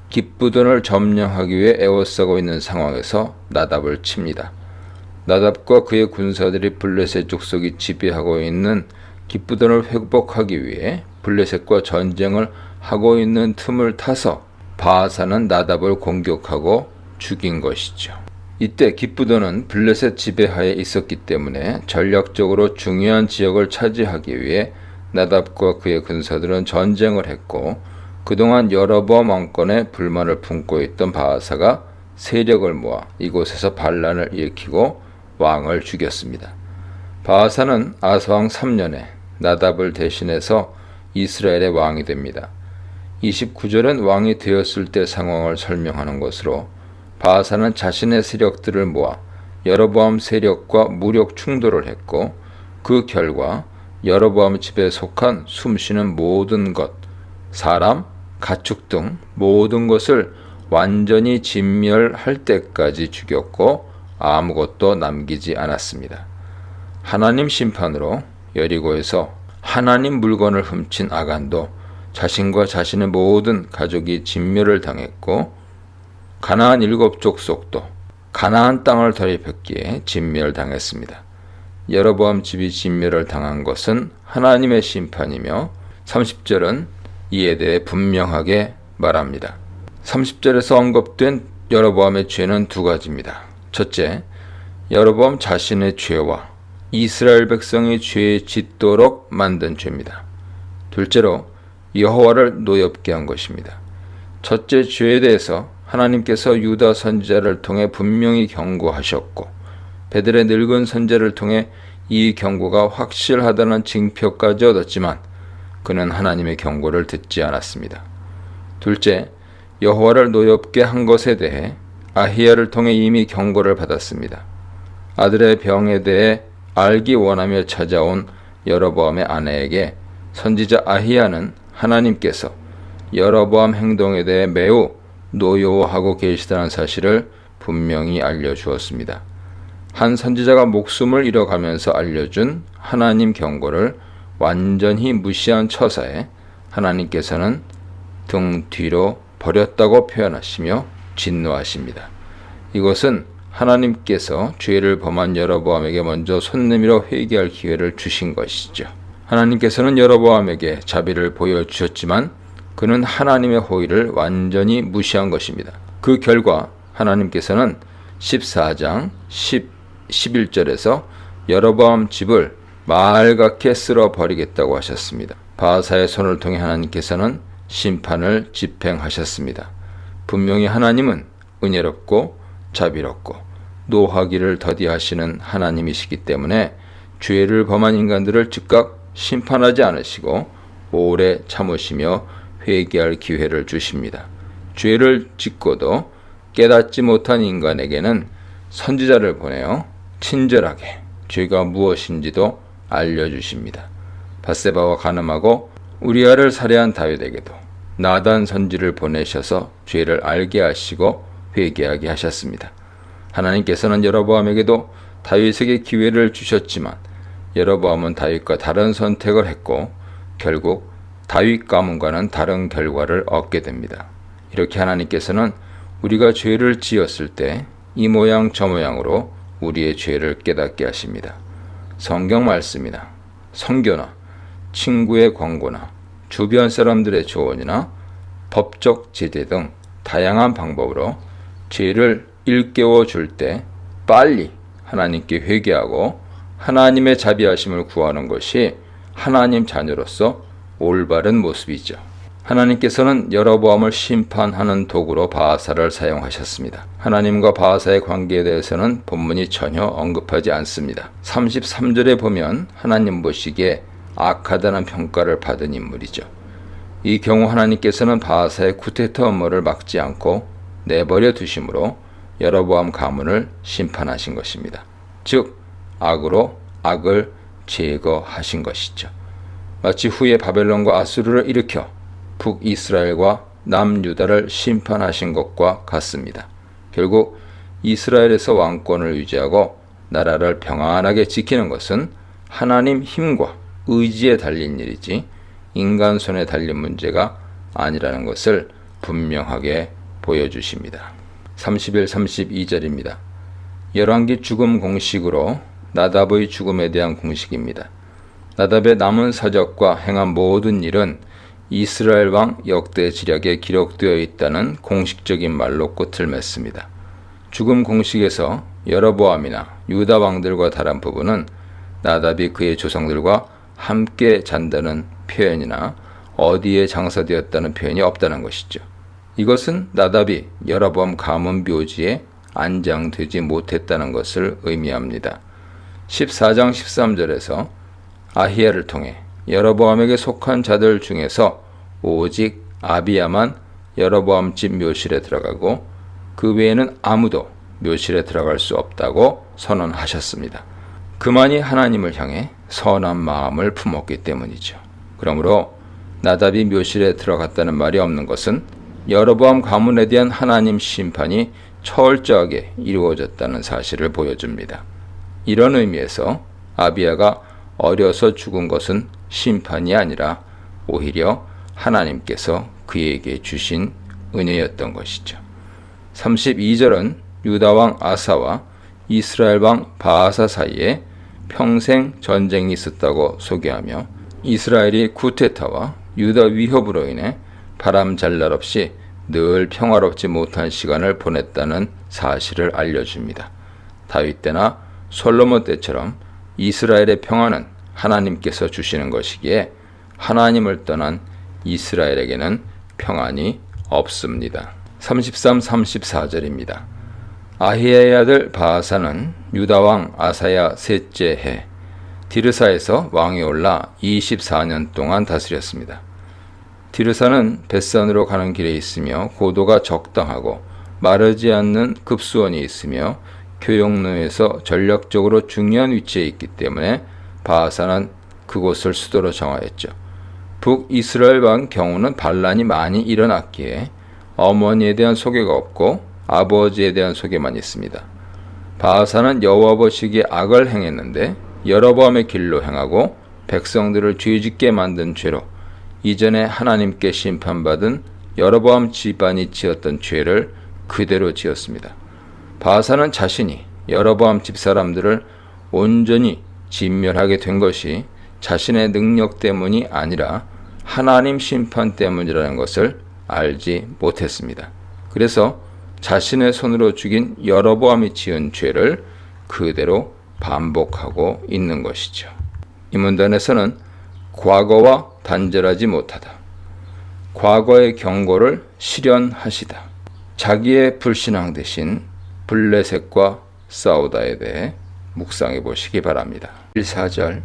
기브돈을 점령하기 위해 애워싸고 있는 상황에서 나답을 칩니다. 나답과 그의 군사들이 블레셋 족속이 지배하고 있는 기브돈을 회복하기 위해 블레셋과 전쟁을 하고 있는 틈을 타서 바아사는 나답을 공격하고 죽인 것이죠. 이때 기브돈은 블레셋 지배하에 있었기 때문에 전략적으로 중요한 지역을 차지하기 위해 나답과 그의 군사들은 전쟁을 했고, 그동안 여로보암 왕권에 불만을 품고 있던 바아사가 세력을 모아 이곳에서 반란을 일으키고 왕을 죽였습니다. 바아사는 아사왕 3년에 나답을 대신해서 이스라엘의 왕이 됩니다. 29절은 왕이 되었을 때 상황을 설명하는 것으로 바아사는 자신의 세력들을 모아 여로보암 세력과 무력 충돌을 했고, 그 결과 여로보암 집에 속한 숨쉬는 모든 것, 사람, 가축 등 모든 것을 완전히 진멸할 때까지 죽였고 아무것도 남기지 않았습니다. 하나님 심판으로 여리고에서 하나님 물건을 훔친 아간도 자신과 자신의 모든 가족이 진멸을 당했고, 가나안 7 족속도 가나안 땅을 더럽혔기에 진멸당했습니다. 여로보암 집이 진멸을 당한 것은 하나님의 심판이며 30절은 이에 대해 분명하게 말합니다. 30절에서 언급된 여로보암의 죄는 두 가지입니다. 첫째, 여로보암 자신의 죄와 이스라엘 백성이 죄에 짓도록 만든 죄입니다. 둘째로 여호와를 노엽게 한 것입니다. 첫째 죄에 대해서 하나님께서 유다 선지자를 통해 분명히 경고하셨고, 베델의 늙은 선지자를 통해 이 경고가 확실하다는 징표까지 얻었지만 그는 하나님의 경고를 듣지 않았습니다. 둘째, 여호와를 노엽게 한 것에 대해 아히야를 통해 이미 경고를 받았습니다. 아들의 병에 대해 알기 원하며 찾아온 여로보암의 아내에게 선지자 아히야는 하나님께서 여로보암 행동에 대해 매우 노여워하고 계시다는 사실을 분명히 알려주었습니다. 한 선지자가 목숨을 잃어가면서 알려준 하나님 경고를 완전히 무시한 처사에 하나님께서는 등 뒤로 버렸다고 표현하시며 진노하십니다. 이것은 하나님께서 죄를 범한 여로보암에게 먼저 손 내밀어 회개할 기회를 주신 것이죠. 하나님께서는 여로보암에게 자비를 보여주셨지만 그는 하나님의 호의를 완전히 무시한 것입니다. 그 결과 하나님께서는 14장 11절에서 여로보암 집을 말갛게 쓸어버리겠다고 하셨습니다. 바하사의 손을 통해 하나님께서는 심판을 집행하셨습니다. 분명히 하나님은 은혜롭고 자비롭고 노하기를 더디하시는 하나님이시기 때문에 죄를 범한 인간들을 즉각 심판하지 않으시고 오래 참으시며 회개할 기회를 주십니다. 죄를 짓고도 깨닫지 못한 인간에게는 선지자를 보내어 친절하게 죄가 무엇인지도 알려주십니다. 밧세바와 간음하고 우리아를 살해한 다윗에게도 나단 선지를 보내셔서 죄를 알게 하시고 회개하게 하셨습니다. 하나님께서는 여로보암에게도 다윗에게 기회를 주셨지만 여로보암은 다윗과 다른 선택을 했고 결국 다윗 가문과는 다른 결과를 얻게 됩니다. 이렇게 하나님께서는 우리가 죄를 지었을 때 이 모양 저 모양으로 우리의 죄를 깨닫게 하십니다. 성경 말씀이나 선교나 친구의 권고나 주변 사람들의 조언이나 법적 제재 등 다양한 방법으로 죄를 일깨워 줄 때 빨리 하나님께 회개하고 하나님의 자비하심을 구하는 것이 하나님 자녀로서 올바른 모습이죠. 하나님께서는 여로보암을 심판하는 도구로 바하사를 사용하셨습니다. 하나님과 바하사의 관계에 대해서는 본문이 전혀 언급하지 않습니다. 33절에 보면 하나님 보시기에 악하다는 평가를 받은 인물이죠. 이 경우 하나님께서는 바하사의 쿠데타 음모를 막지 않고 내버려 두심으로 여로보암 가문을 심판하신 것입니다. 즉 악으로 악을 제거하신 것이죠. 마치 후에 바벨론과 아수르를 일으켜 북이스라엘과 남유다를 심판하신 것과 같습니다. 결국 이스라엘에서 왕권을 유지하고 나라를 평안하게 지키는 것은 하나님 힘과 의지에 달린 일이지 인간 손에 달린 문제가 아니라는 것을 분명하게 보여주십니다. 31, 32절입니다. 열왕기 죽음 공식으로 나답의 죽음에 대한 공식입니다. 나답의 남은 사적과 행한 모든 일은 이스라엘 왕 역대 지략에 기록되어 있다는 공식적인 말로 끝을 맺습니다. 죽음 공식에서 여로보암이나 유다 왕들과 다른 부분은 나답이 그의 조상들과 함께 잔다는 표현이나 어디에 장사되었다는 표현이 없다는 것이죠. 이것은 나답이 여로보암 가문 묘지에 안장되지 못했다는 것을 의미합니다. 14장 13절에서 아히야를 통해 여로보암에게 속한 자들 중에서 오직 아비야만 여로보암 집 묘실에 들어가고 그 외에는 아무도 묘실에 들어갈 수 없다고 선언하셨습니다. 그만이 하나님을 향해 선한 마음을 품었기 때문이죠. 그러므로 나답이 묘실에 들어갔다는 말이 없는 것은 여로보암 가문에 대한 하나님 심판이 철저하게 이루어졌다는 사실을 보여줍니다. 이런 의미에서 아비야가 어려서 죽은 것은 심판이 아니라 오히려 하나님께서 그에게 주신 은혜였던 것이죠. 32절은 유다왕 아사와 이스라엘 왕 바하사 사이에 평생 전쟁이 있었다고 소개하며 이스라엘이 쿠데타와 유다 위협으로 인해 바람잘날 없이 늘 평화롭지 못한 시간을 보냈다는 사실을 알려줍니다. 다윗 때나 솔로몬 때처럼 이스라엘의 평화는 하나님께서 주시는 것이기에 하나님을 떠난 이스라엘에게는 평안이 없습니다. 33, 34절입니다. 아히야의 아들 바하사는 유다왕 아사야 셋째 해 디르사에서 왕이 올라 24년 동안 다스렸습니다. 디르사는 벳산으로 가는 길에 있으며 고도가 적당하고 마르지 않는 급수원이 있으며 교역로에서 전략적으로 중요한 위치에 있기 때문에 바하사는 그곳을 수도로 정하였죠. 북이스라엘 왕 경우는 반란이 많이 일어났기에 어머니에 대한 소개가 없고 아버지에 대한 소개만 있습니다. 바하사는 여호와 보시기에 악을 행했는데 여로보암의 길로 행하고 백성들을 죄짓게 만든 죄로 이전에 하나님께 심판받은 여로보암 집안이 지었던 죄를 그대로 지었습니다. 바아사는 자신이 여로보암 집사람들을 온전히 진멸하게 된 것이 자신의 능력 때문이 아니라 하나님 심판 때문이라는 것을 알지 못했습니다. 그래서 자신의 손으로 죽인 여로보암이 지은 죄를 그대로 반복하고 있는 것이죠. 이 문단에서는 과거와 단절하지 못하다, 과거의 경고를 실현하시다, 자기의 불신앙 대신 블레셋과 싸우다에 대해 묵상해 보시기 바랍니다. 1~4절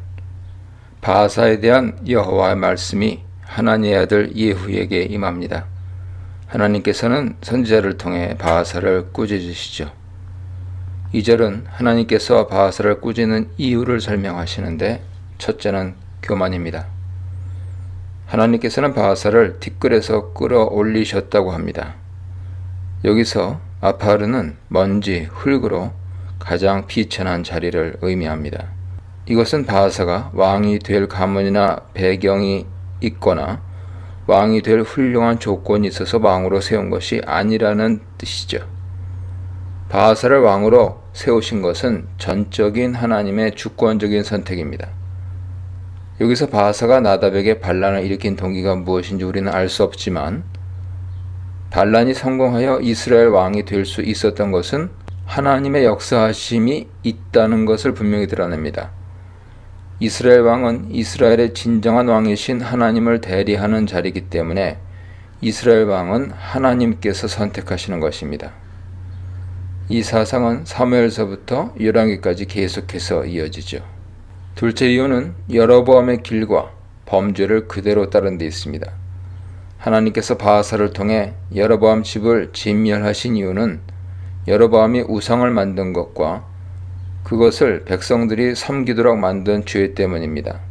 바아사에 대한 여호와의 말씀이 하나니의 아들 예후에게 임합니다. 하나님께서는 선지자를 통해 바아사를 꾸짖으시죠. 2절은 하나님께서 바아사를 꾸짖는 이유를 설명하시는데 첫째는 교만입니다. 하나님께서는 바아사를 뒷글에서 끌어올리셨다고 합니다. 여기서 아파르는 먼지, 흙으로 가장 비천한 자리를 의미합니다. 이것은 바아사가 왕이 될 가문이나 배경이 있거나 왕이 될 훌륭한 조건이 있어서 왕으로 세운 것이 아니라는 뜻이죠. 바아사를 왕으로 세우신 것은 전적인 하나님의 주권적인 선택입니다. 여기서 바아사가 나답에게 반란을 일으킨 동기가 무엇인지 우리는 알 수 없지만 반란이 성공하여 이스라엘 왕이 될 수 있었던 것은 하나님의 역사하심이 있다는 것을 분명히 드러냅니다. 이스라엘 왕은 이스라엘의 진정한 왕이신 하나님을 대리하는 자리이기 때문에 이스라엘 왕은 하나님께서 선택하시는 것입니다. 이 사상은 사무엘서부터 열왕기까지 계속해서 이어지죠. 둘째 이유는 여로보암의 길과 범죄를 그대로 따른 데 있습니다. 하나님께서 바아사를 통해 여로보암 집을 진멸하신 이유는 여로보암이 우상을 만든 것과 그것을 백성들이 섬기도록 만든 죄 때문입니다.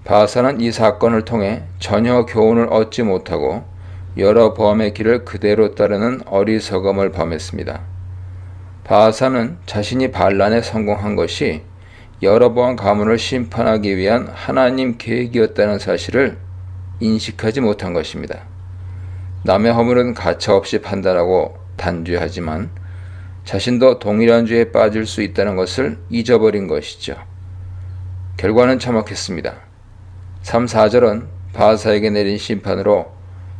바아사는 이 사건을 통해 전혀 교훈을 얻지 못하고 여로보암의 길을 그대로 따르는 어리석음을 범했습니다. 바아사는 자신이 반란에 성공한 것이 여로보암 가문을 심판하기 위한 하나님 계획이었다는 사실을 인식하지 못한 것입니다. 남의 허물은 가차없이 판단하고 단죄하지만 자신도 동일한 죄에 빠질 수 있다는 것을 잊어버린 것이죠. 결과는 참혹했습니다. 3~4절은 바아사에게 내린 심판으로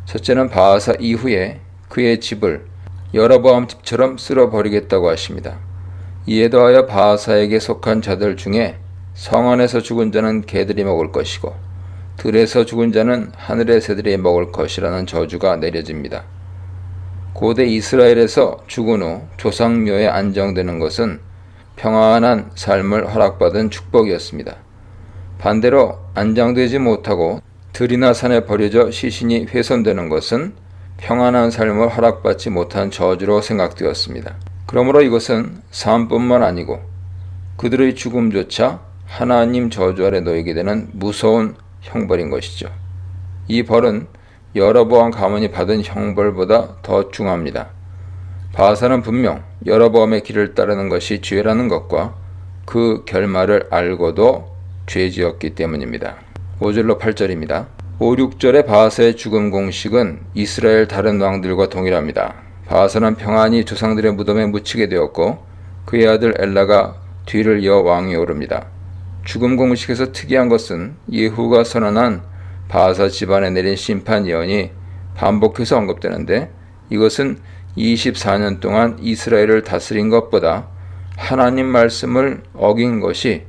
첫째는 바아사 이후에 그의 집을 여로보암 집처럼 쓸어버리겠다고 하십니다. 이에 더하여 바아사에게 속한 자들 중에 성 안에서 죽은 자는 개들이 먹을 것이고 들에서 죽은 자는 하늘의 새들이 먹을 것이라는 저주가 내려집니다. 고대 이스라엘에서 죽은 후 조상묘에 안정되는 것은 평안한 삶을 허락받은 축복이었습니다. 반대로 안정되지 못하고 들이나 산에 버려져 시신이 훼손되는 것은 평안한 삶을 허락받지 못한 저주로 생각되었습니다. 그러므로 이것은 삶뿐만 아니고 그들의 죽음조차 하나님 저주 아래 놓이게 되는 무서운 형벌인 것이죠. 이 벌은 여로보암 가문이 받은 형벌보다 더 중합니다. 바아사는 분명 여로보암의 길을 따르는 것이 죄라는 것과 그 결말을 알고도 죄지었기 때문입니다. 5절로 8절입니다. 5, 6절의 바아사의 죽음 공식은 이스라엘 다른 왕들과 동일합니다. 바아사는 평안히 조상들의 무덤에 묻히게 되었고 그의 아들 엘라가 뒤를 이어 왕위에 오릅니다. 죽음 공식에서 특이한 것은 예후가 선언한 바아사 집안에 내린 심판 예언이 반복해서 언급되는데 이것은 24년 동안 이스라엘을 다스린 것보다 하나님 말씀을 어긴 것이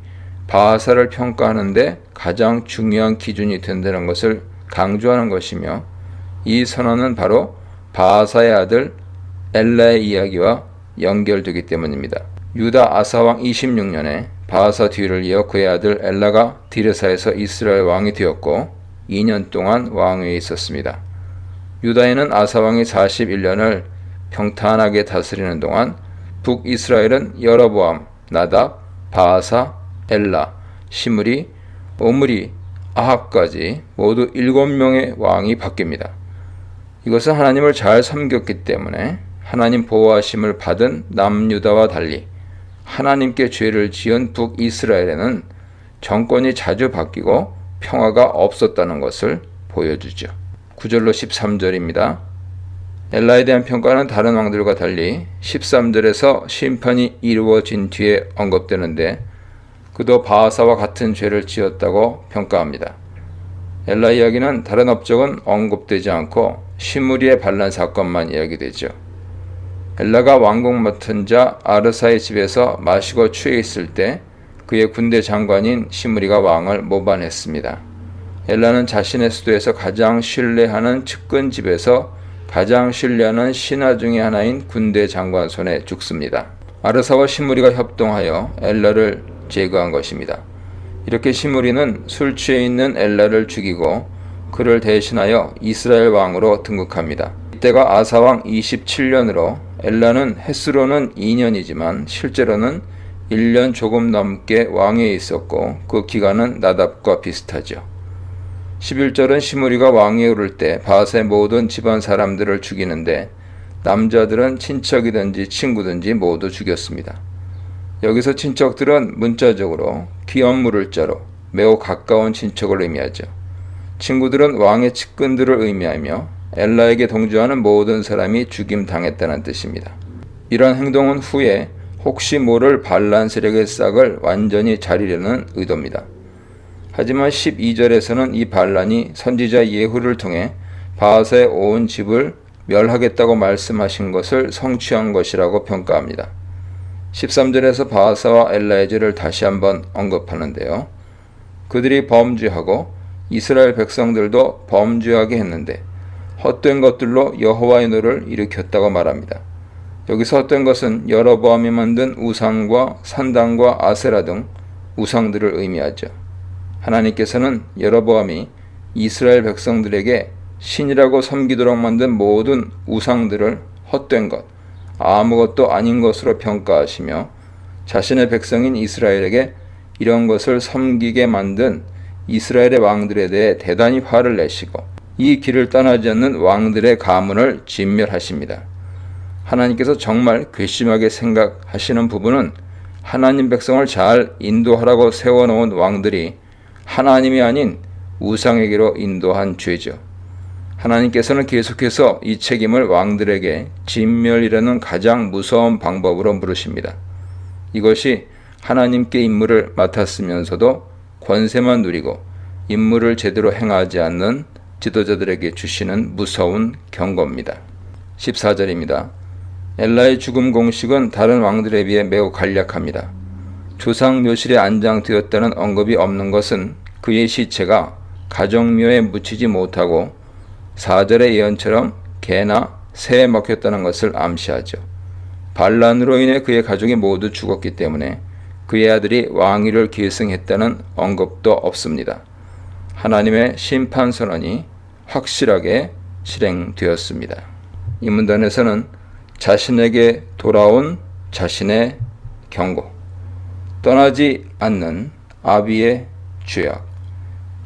바아사를 평가하는데 가장 중요한 기준이 된다는 것을 강조하는 것이며 이 선언은 바로 바아사의 아들 엘라의 이야기와 연결되기 때문입니다. 유다 아사왕 26년에 바아사 뒤를 이어 그의 아들 엘라가 디르사에서 이스라엘 왕이 되었고 2년 동안 왕위에 있었습니다. 유다에는 아사왕이 41년을 평탄하게 다스리는 동안 북이스라엘은 여로보암, 나답, 바아사, 엘라, 시므리, 오므리, 아합까지 모두 7명의 왕이 바뀝니다. 이것은 하나님을 잘 섬겼기 때문에 하나님 보호하심을 받은 남유다와 달리 하나님께 죄를 지은 북이스라엘에는 정권이 자주 바뀌고 평화가 없었다는 것을 보여주죠. 9절로 13절입니다. 엘라에 대한 평가는 다른 왕들과 달리 13절에서 심판이 이루어진 뒤에 언급되는데 그도 바하사와 같은 죄를 지었다고 평가합니다. 엘라 이야기는 다른 업적은 언급되지 않고 시므리의 반란 사건만 이야기되죠. 엘라가 왕궁 맡은 자 아르사의 집에서 마시고 취해 있을 때 그의 군대 장관인 시므리가 왕을 모반했습니다. 엘라는 자신의 수도에서 가장 신뢰하는 측근 집에서 가장 신뢰하는 신하 중의 하나인 군대 장관 손에 죽습니다. 아르사와 시므리가 협동하여 엘라를 제거한 것입니다. 이렇게 시므리는 술 취해 있는 엘라를 죽이고 그를 대신하여 이스라엘 왕으로 등극합니다. 이때가 아사왕 27년으로 엘라는 횟수로는 2년이지만 실제로는 1년 조금 넘게 왕위에 있었고 그 기간은 나답과 비슷하죠. 11절은 시므리가 왕위에 오를 때 바하사의 모든 집안 사람들을 죽이는데 남자들은 친척이든지 친구든지 모두 죽였습니다. 여기서 친척들은 문자적으로 귀염 물을 자로 매우 가까운 친척을 의미하죠. 친구들은 왕의 측근들을 의미하며 엘라에게 동조하는 모든 사람이 죽임당했다는 뜻입니다. 이런 행동은 후에 혹시 모를 반란 세력의 싹을 완전히 자르려는 의도입니다. 하지만 12절에서는 이 반란이 선지자 예후를 통해 바하사의 온 집을 멸하겠다고 말씀하신 것을 성취한 것이라고 평가합니다. 13절에서 바하사와 엘라의 죄를 다시 한번 언급하는데요. 그들이 범죄하고 이스라엘 백성들도 범죄하게 했는데 헛된 것들로 여호와의 노를 일으켰다고 말합니다. 여기서 헛된 것은 여로보암이 만든 우상과 산당과 아세라 등 우상들을 의미하죠. 하나님께서는 여로보암이 이스라엘 백성들에게 신이라고 섬기도록 만든 모든 우상들을 헛된 것, 아무것도 아닌 것으로 평가하시며 자신의 백성인 이스라엘에게 이런 것을 섬기게 만든 이스라엘의 왕들에 대해 대단히 화를 내시고 이 길을 떠나지 않는 왕들의 가문을 진멸하십니다. 하나님께서 정말 괘씸하게 생각하시는 부분은 하나님 백성을 잘 인도하라고 세워놓은 왕들이 하나님이 아닌 우상에게로 인도한 죄죠. 하나님께서는 계속해서 이 책임을 왕들에게 진멸이라는 가장 무서운 방법으로 물으십니다. 이것이 하나님께 임무를 맡았으면서도 권세만 누리고 임무를 제대로 행하지 않는 지도자들에게 주시는 무서운 경고입니다. 14절입니다. 엘라의 죽음 공식은 다른 왕들에 비해 매우 간략합니다. 조상 묘실에 안장되었다는 언급이 없는 것은 그의 시체가 가정묘에 묻히지 못하고 4절의 예언처럼 개나 새에 먹혔다는 것을 암시하죠. 반란으로 인해 그의 가족이 모두 죽었기 때문에 그의 아들이 왕위를 계승했다는 언급도 없습니다. 하나님의 심판 선언이 확실하게 실행되었습니다. 이 문단에서는 자신에게 돌아온 자신의 경고, 떠나지 않는 아비의 죄악,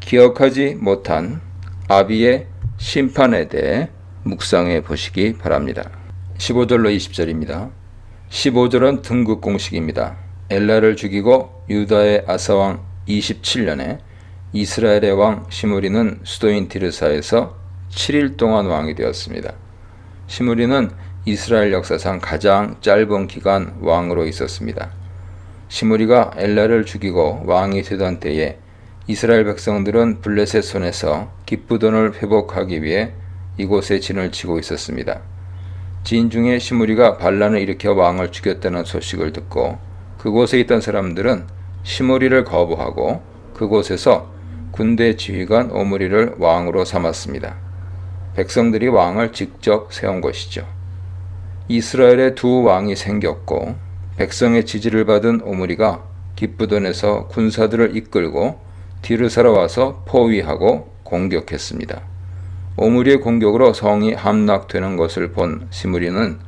기억하지 못한 아비의 심판에 대해 묵상해 보시기 바랍니다. 15절로 20절입니다. 15절은 등극 공식입니다. 엘라를 죽이고 유다의 아사왕 27년에 이스라엘의 왕 시므리는 수도인 디르사에서 7일 동안 왕이 되었습니다. 시므리는 이스라엘 역사상 가장 짧은 기간 왕으로 있었습니다. 시므리가 엘라를 죽이고 왕이 되던 때에 이스라엘 백성들은 블레셋 손에서 기쁘돈을 회복하기 위해 이곳에 진을 치고 있었습니다. 진 중에 시므리가 반란을 일으켜 왕을 죽였다는 소식을 듣고 그곳에 있던 사람들은 시므리를 거부하고 그곳에서 군대 지휘관 오므리를 왕으로 삼았습니다. 백성들이 왕을 직접 세운 것이죠. 이스라엘에 두 왕이 생겼고 백성의 지지를 받은 오므리가 기브돈에서 군사들을 이끌고 디르사로 와서 포위하고 공격했습니다. 오므리의 공격으로 성이 함락되는 것을 본 시므리는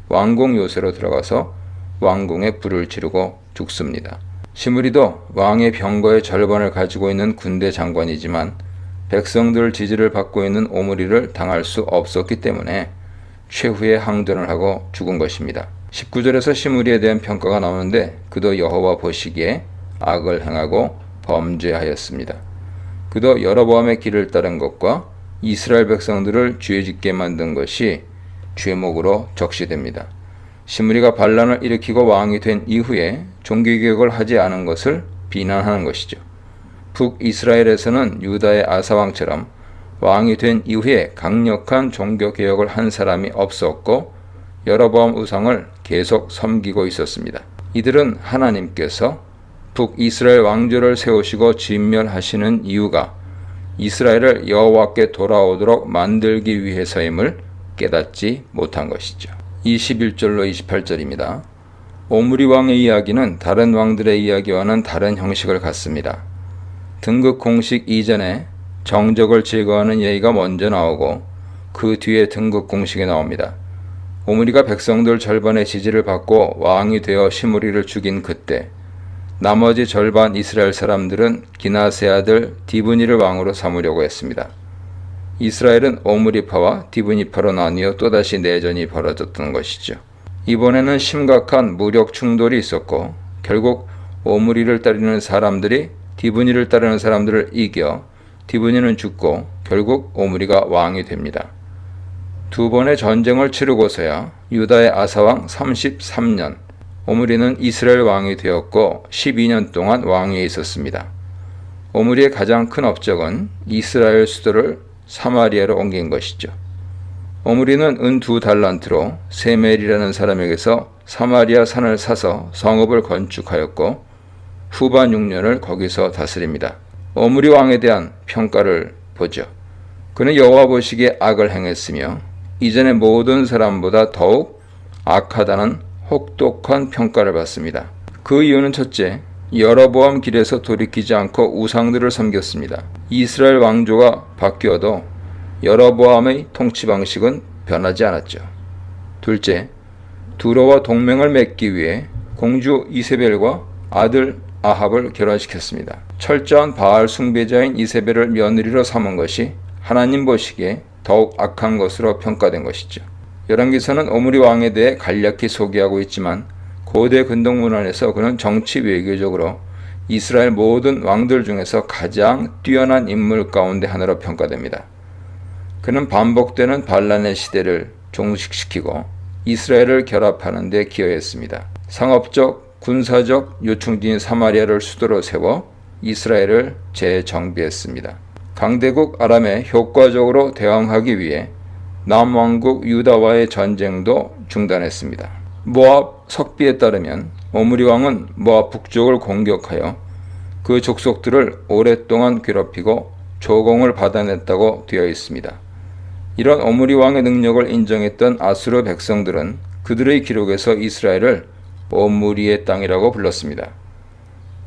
왕궁 요새로 들어가서 왕궁에 불을 지르고 죽습니다. 시므리도 왕의 병거의 절반을 가지고 있는 군대 장관이지만 백성들 지지를 받고 있는 오므리를 당할 수 없었기 때문에 최후의 항전을 하고 죽은 것입니다. 19절에서 시므리에 대한 평가가 나오는데 그도 여호와 보시기에 악을 행하고 범죄하였습니다. 그도 여로보암의 길을 따른 것과 이스라엘 백성들을 죄짓게 만든 것이 죄목으로 적시됩니다. 시므리가 반란을 일으키고 왕이 된 이후에 종교개혁을 하지 않은 것을 비난하는 것이죠. 북이스라엘에서는 유다의 아사왕처럼 왕이 된 이후에 강력한 종교개혁을 한 사람이 없었고 여로보암 우상을 계속 섬기고 있었습니다. 이들은 하나님께서 북이스라엘 왕조를 세우시고 진멸하시는 이유가 이스라엘을 여호와께 돌아오도록 만들기 위해서임을 깨닫지 못한 것이죠. 21절로 28절입니다. 오므리 왕의 이야기는 다른 왕들의 이야기와는 다른 형식을 갖습니다. 등극 공식 이전에 정적을 제거하는 예의가 먼저 나오고 그 뒤에 등극 공식이 나옵니다. 오므리가 백성들 절반의 지지를 받고 왕이 되어 시므리를 죽인 그때 나머지 절반 이스라엘 사람들은 기나세 아들 디브니를 왕으로 삼으려고 했습니다. 이스라엘은 오므리파와 디브니파로 나뉘어 또다시 내전이 벌어졌던 것이죠. 이번에는 심각한 무력 충돌이 있었고 결국 오므리를 따르는 사람들이 디브니를 따르는 사람들을 이겨 디브니는 죽고 결국 오므리가 왕이 됩니다. 두 번의 전쟁을 치르고서야 유다의 아사왕 33년 오므리는 이스라엘 왕이 되었고 12년 동안 왕위에 있었습니다. 오므리의 가장 큰 업적은 이스라엘 수도를 사마리아로 옮긴 것이죠. 오므리는 은 2달란트로 세멜이라는 사람에게서 사마리아 산을 사서 성읍을 건축하였고 후반 6년을 거기서 다스립니다. 오므리 왕에 대한 평가를 보죠. 그는 여호와 보시기에 악을 행했으며 이전의 모든 사람보다 더욱 악하다는 혹독한 평가를 받습니다. 그 이유는 첫째, 여로보암 길에서 돌이키지 않고 우상들을 섬겼습니다. 이스라엘 왕조가 바뀌어도 여로보암의 통치 방식은 변하지 않았죠. 둘째, 두로와 동맹을 맺기 위해 공주 이세벨과 아들 아합을 결혼시켰습니다. 철저한 바알 숭배자인 이세벨을 며느리로 삼은 것이 하나님 보시기에 더욱 악한 것으로 평가된 것이죠. 열왕기서는 오므리 왕에 대해 간략히 소개하고 있지만 고대 근동 문헌에서 그는 정치 외교적으로 이스라엘 모든 왕들 중에서 가장 뛰어난 인물 가운데 하나로 평가됩니다. 그는 반복되는 반란의 시대를 종식시키고 이스라엘을 결합하는 데 기여했습니다. 상업적, 군사적 요충지인 사마리아를 수도로 세워 이스라엘을 재정비했습니다. 강대국 아람에 효과적으로 대항하기 위해 남왕국 유다와의 전쟁도 중단했습니다. 모압 석비에 따르면 오므리 왕은 모압 북쪽을 공격하여 그 족속들을 오랫동안 괴롭히고 조공을 받아냈다고 되어 있습니다. 이런 오므리 왕의 능력을 인정했던 아수르 백성들은 그들의 기록에서 이스라엘을 오므리의 땅이라고 불렀습니다.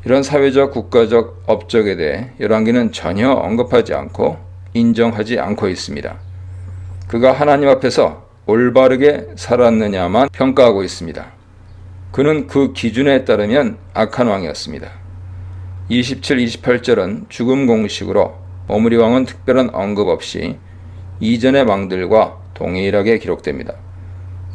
이런 사회적 국가적 업적에 대해 열왕기는 전혀 언급하지 않고 인정하지 않고 있습니다. 그가 하나님 앞에서 올바르게 살았느냐만 평가하고 있습니다. 그는 그 기준에 따르면 악한 왕이었습니다. 27, 28절은 죽음 공식으로 오므리 왕은 특별한 언급 없이 이전의 왕들과 동일하게 기록됩니다.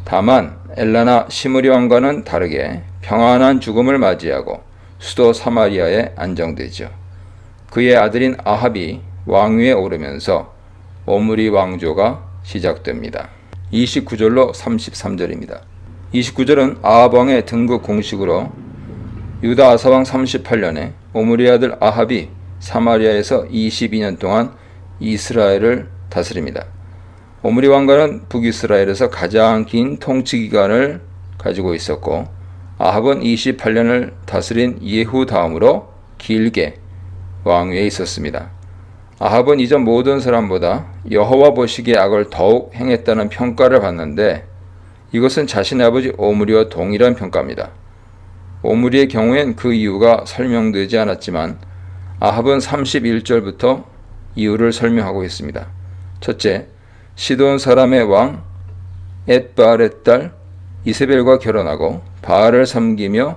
다만 엘라나 시므리 왕과는 다르게 평안한 죽음을 맞이하고 수도 사마리아에 안정되죠. 그의 아들인 아합이 왕위에 오르면서 오므리 왕조가 시작됩니다. 29절로 33절입니다. 29절은 아합 왕의 등극 공식으로 유다 아사왕 38년에 오므리 아들 아합이 사마리아에서 22년 동안 이스라엘을 다스립니다. 오므리 왕가는 북이스라엘에서 가장 긴 통치 기간을 가지고 있었고 아합은 28년을 다스린 예후 다음으로 길게 왕위에 있었습니다. 아합은 이전 모든 사람보다 여호와 보시기에 악을 더욱 행했다는 평가를 받는데 이것은 자신의 아버지 오므리와 동일한 평가입니다. 오므리의 경우엔 그 이유가 설명되지 않았지만 아합은 31절부터 이유를 설명하고 있습니다. 첫째, 시돈 사람의 왕 엣바알의 딸 이세벨과 결혼하고 바알을 섬기며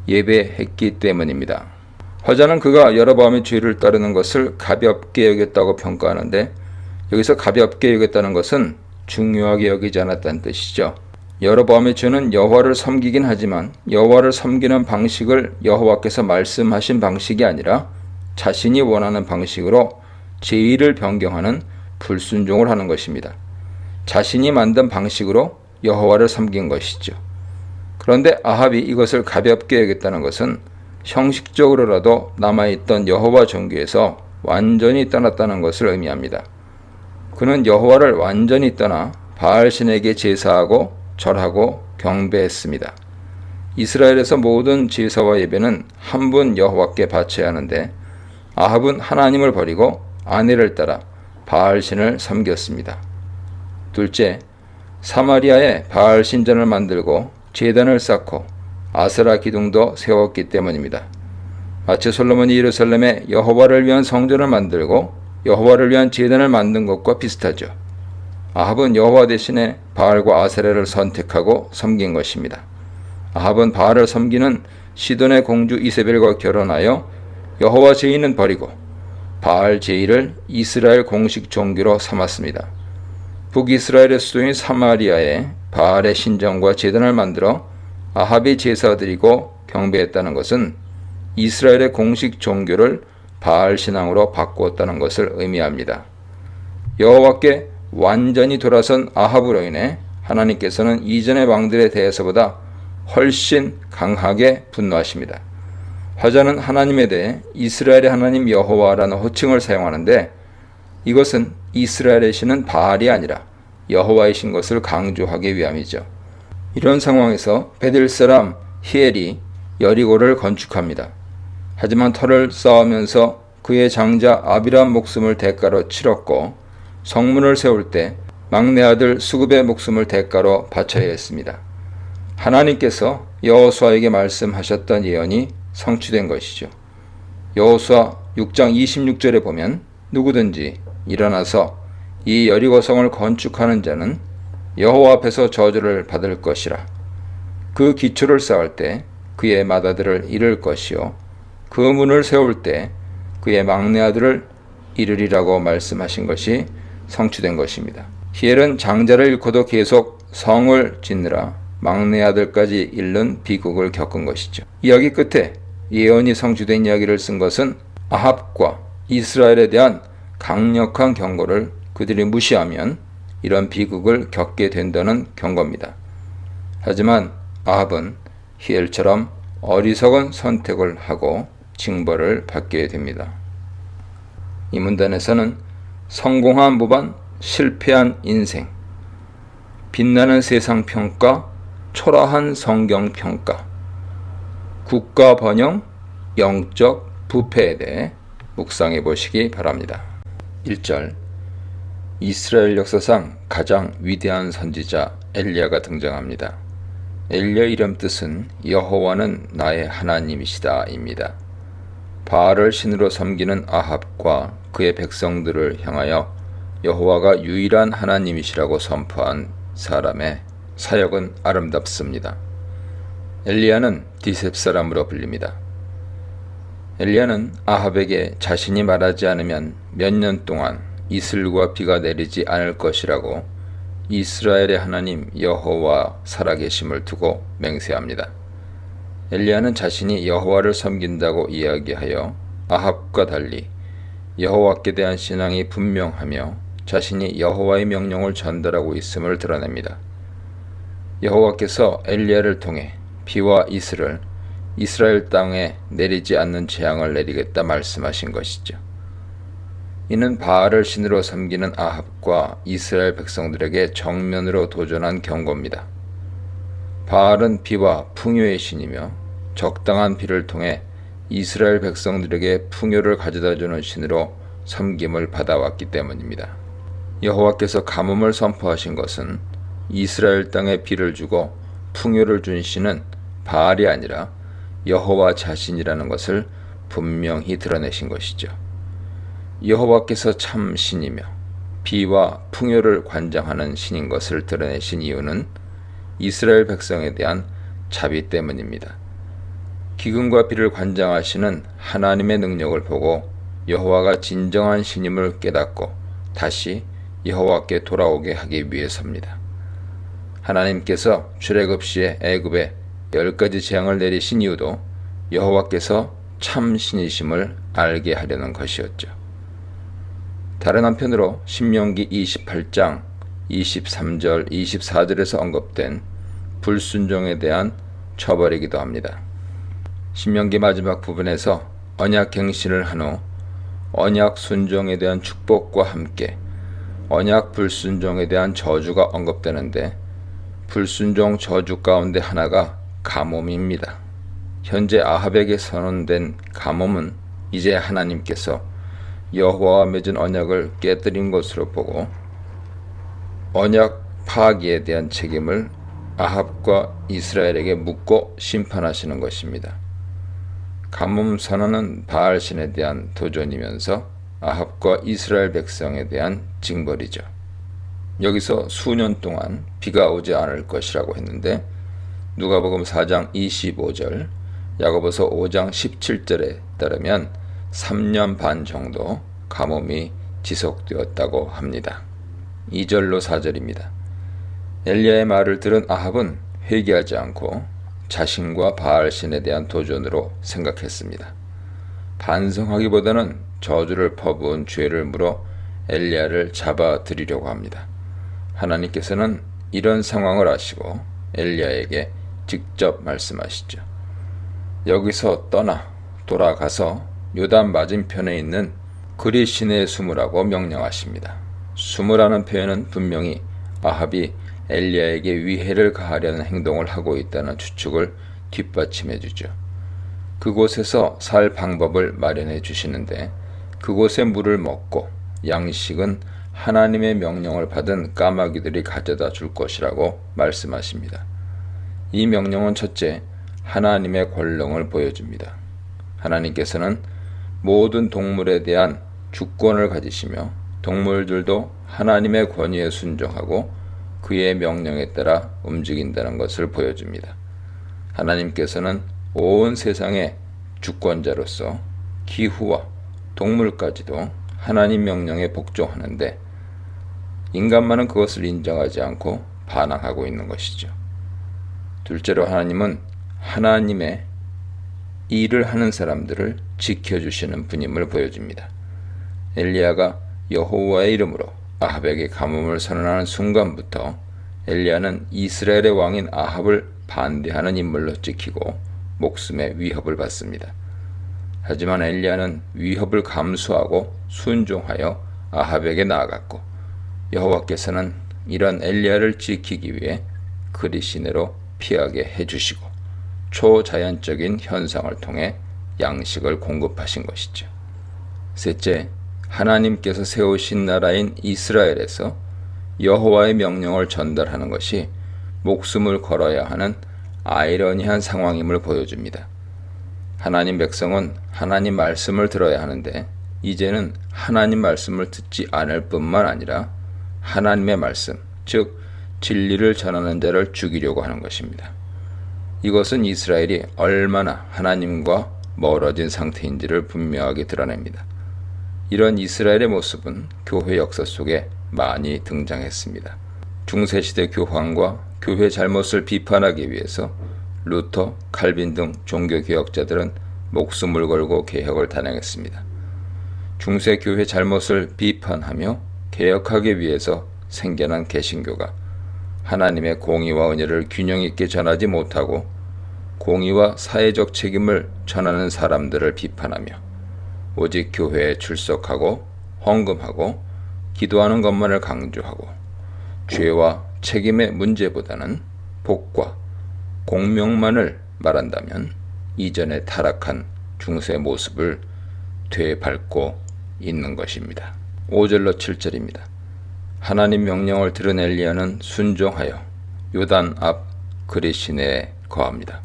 예배했기 때문입니다. 화자는 그가 여로보암의 죄를 따르는 것을 가볍게 여겼다고 평가하는데 여기서 가볍게 여겼다는 것은 중요하게 여기지 않았다는 뜻이죠. 여로보암의 죄는 여호와를 섬기긴 하지만 여호와를 섬기는 방식을 여호와께서 말씀하신 방식이 아니라 자신이 원하는 방식으로 제의를 변경하는 불순종을 하는 것입니다. 자신이 만든 방식으로 여호와를 섬긴 것이죠. 그런데 아합이 이것을 가볍게 여겼다는 것은 형식적으로라도 남아있던 여호와 종교에서 완전히 떠났다는 것을 의미합니다. 그는 여호와를 완전히 떠나 바알신에게 제사하고 절하고 경배했습니다. 이스라엘에서 모든 제사와 예배는 한 분 여호와께 바쳐야 하는데 아합은 하나님을 버리고 아내를 따라 바알신을 섬겼습니다. 둘째, 사마리아에 바알 신전을 만들고 제단을 쌓고 아세라 기둥도 세웠기 때문입니다. 마치 솔로몬이 예루살렘에 여호와를 위한 성전을 만들고 여호와를 위한 제단을 만든 것과 비슷하죠. 아합은 여호와 대신에 바알과 아세라를 선택하고 섬긴 것입니다. 아합은 바알을 섬기는 시돈의 공주 이세벨과 결혼하여 여호와 제의는 버리고 바알 제의를 이스라엘 공식 종교로 삼았습니다. 북이스라엘의 수도인 사마리아에 바알의 신전과 제단을 만들어 아합이 제사 드리고 경배했다는 것은 이스라엘의 공식 종교를 바알 신앙으로 바꾸었다는 것을 의미합니다. 여호와께 완전히 돌아선 아합으로 인해 하나님께서는 이전의 왕들에 대해서보다 훨씬 강하게 분노하십니다. 화자는 하나님에 대해 이스라엘의 하나님 여호와라는 호칭을 사용하는데 이것은 이스라엘의 신은 바알이 아니라 여호와이신 것을 강조하기 위함이죠. 이런 상황에서 베델 사람 히엘이 여리고를 건축합니다. 하지만 터를 쌓으면서 그의 장자 아비람 목숨을 대가로 치렀고 성문을 세울 때 막내 아들 수굽의 목숨을 대가로 바쳐야 했습니다. 하나님께서 여호수아에게 말씀하셨던 예언이 성취된 것이죠. 여호수아 6장 26절에 보면 누구든지 일어나서 이 여리고성을 건축하는 자는 여호와 앞에서 저주를 받을 것이라. 그 기초를 쌓을 때 그의 맏아들을 잃을 것이요 그 문을 세울 때 그의 막내 아들을 잃으리라고 말씀하신 것이 성취된 것입니다. 히엘은 장자를 잃고도 계속 성을 짓느라 막내 아들까지 잃는 비극을 겪은 것이죠. 이야기 끝에 예언이 성취된 이야기를 쓴 것은 아합과 이스라엘에 대한 강력한 경고를 그들이 무시하면 이런 비극을 겪게 된다는 경고입니다. 하지만 아합은 히엘처럼 어리석은 선택을 하고 징벌을 받게 됩니다. 이 문단에서는 성공한 무반, 실패한 인생, 빛나는 세상 평가, 초라한 성경 평가, 국가 번영, 영적 부패에 대해 묵상해 보시기 바랍니다. 1절, 이스라엘 역사상 가장 위대한 선지자 엘리야가 등장합니다. 엘리야 이름 뜻은 여호와는 나의 하나님이시다 입니다. 바알을 신으로 섬기는 아합과 그의 백성들을 향하여 여호와가 유일한 하나님이시라고 선포한 사람의 사역은 아름답습니다. 엘리야는 디셉 사람으로 불립니다. 엘리야는 아합에게 자신이 말하지 않으면 몇 년 동안 이슬과 비가 내리지 않을 것이라고 이스라엘의 하나님 여호와 살아계심을 두고 맹세합니다. 엘리야는 자신이 여호와를 섬긴다고 이야기하여 아합과 달리 여호와께 대한 신앙이 분명하며 자신이 여호와의 명령을 전달하고 있음을 드러냅니다. 여호와께서 엘리야를 통해 비와 이슬을 이스라엘 땅에 내리지 않는 재앙을 내리겠다 말씀하신 것이죠. 이는 바알을 신으로 섬기는 아합과 이스라엘 백성들에게 정면으로 도전한 경고입니다. 바알은 비와 풍요의 신이며 적당한 비를 통해 이스라엘 백성들에게 풍요를 가져다주는 신으로 섬김을 받아왔기 때문입니다. 여호와께서 가뭄을 선포하신 것은 이스라엘 땅에 비를 주고 풍요를 준 신은 바알이 아니라 여호와 자신이라는 것을 분명히 드러내신 것이죠. 여호와께서 참 신이며 비와 풍요를 관장하는 신인 것을 드러내신 이유는 이스라엘 백성에 대한 자비 때문입니다. 기근과 비를 관장하시는 하나님의 능력을 보고 여호와가 진정한 신임을 깨닫고 다시 여호와께 돌아오게 하기 위해서입니다. 하나님께서 출애굽 시에 애굽에 10가지 재앙을 내리신 이유도 여호와께서 참 신이심을 알게 하려는 것이었죠. 다른 한편으로 신명기 28장 23절, 24절에서 언급된 불순종에 대한 처벌이기도 합니다. 신명기 마지막 부분에서 언약 갱신을 한 후 언약 순종에 대한 축복과 함께 언약 불순종에 대한 저주가 언급되는데, 불순종 저주 가운데 하나가 가뭄입니다. 현재 아합에게 선언된 가뭄은 이제 하나님께서 여호와와 맺은 언약을 깨뜨린 것으로 보고 언약 파기에 대한 책임을 아합과 이스라엘에게 묻고 심판하시는 것입니다. 가뭄 선언은 바알신에 대한 도전이면서 아합과 이스라엘 백성에 대한 징벌이죠. 여기서 수년 동안 비가 오지 않을 것이라고 했는데, 누가복음 4장 25절, 야고보서 5장 17절에 따르면 3년 반 정도 가뭄이 지속되었다고 합니다. 2절로 4절입니다. 엘리야의 말을 들은 아합은 회개하지 않고 자신과 바알신에 대한 도전으로 생각했습니다. 반성하기보다는 저주를 퍼부은 죄를 물어 엘리야를 잡아들이려고 합니다. 하나님께서는 이런 상황을 아시고 엘리야에게 직접 말씀하시죠. 여기서 떠나 돌아가서 요단 맞은편에 있는 그리시네에 숨으라고 명령하십니다. 숨으라는 표현은 분명히 아합이 엘리야에게 위해를 가하려는 행동을 하고 있다는 추측을 뒷받침해 주죠. 그곳에서 살 방법을 마련해 주시는데, 그곳의 물을 먹고 양식은 하나님의 명령을 받은 까마귀들이 가져다 줄 것이라고 말씀하십니다. 이 명령은 첫째, 하나님의 권능을 보여줍니다. 하나님께서는 모든 동물에 대한 주권을 가지시며 동물들도 하나님의 권위에 순종하고 그의 명령에 따라 움직인다는 것을 보여줍니다. 하나님께서는 온 세상의 주권자로서 기후와 동물까지도 하나님 명령에 복종하는데, 인간만은 그것을 인정하지 않고 반항하고 있는 것이죠. 둘째로 하나님은 하나님의 일을 하는 사람들을 지켜주시는 분임을 보여줍니다. 엘리야가 여호와의 이름으로 아합에게 가뭄을 선언하는 순간부터 엘리야는 이스라엘의 왕인 아합을 반대하는 인물로 찍히고 목숨의 위협을 받습니다. 하지만 엘리야는 위협을 감수하고 순종하여 아합에게 나아갔고, 여호와께서는 이런 엘리야를 지키기 위해 그리시네로 피하게 해주시고 초자연적인 현상을 통해 양식을 공급하신 것이죠. 셋째, 하나님께서 세우신 나라인 이스라엘에서 여호와의 명령을 전달하는 것이 목숨을 걸어야 하는 아이러니한 상황임을 보여줍니다. 하나님 백성은 하나님 말씀을 들어야 하는데, 이제는 하나님 말씀을 듣지 않을 뿐만 아니라 하나님의 말씀, 즉 진리를 전하는 자를 죽이려고 하는 것입니다. 이것은 이스라엘이 얼마나 하나님과 멀어진 상태인지를 분명하게 드러냅니다. 이런 이스라엘의 모습은 교회 역사 속에 많이 등장했습니다. 중세시대 교황과 교회 잘못을 비판하기 위해서 루터, 칼빈 등 종교개혁자들은 목숨을 걸고 개혁을 단행했습니다. 중세 교회 잘못을 비판하며 개혁하기 위해서 생겨난 개신교가 하나님의 공의와 은혜를 균형 있게 전하지 못하고 공의와 사회적 책임을 전하는 사람들을 비판하며 오직 교회에 출석하고 헌금하고 기도하는 것만을 강조하고 죄와 책임의 문제보다는 복과 공명만을 말한다면 이전에 타락한 중세 모습을 되밟고 있는 것입니다. 5절로 7절입니다. 하나님 명령을 들은 엘리야는 순종하여 요단 앞 그리시네에 거합니다.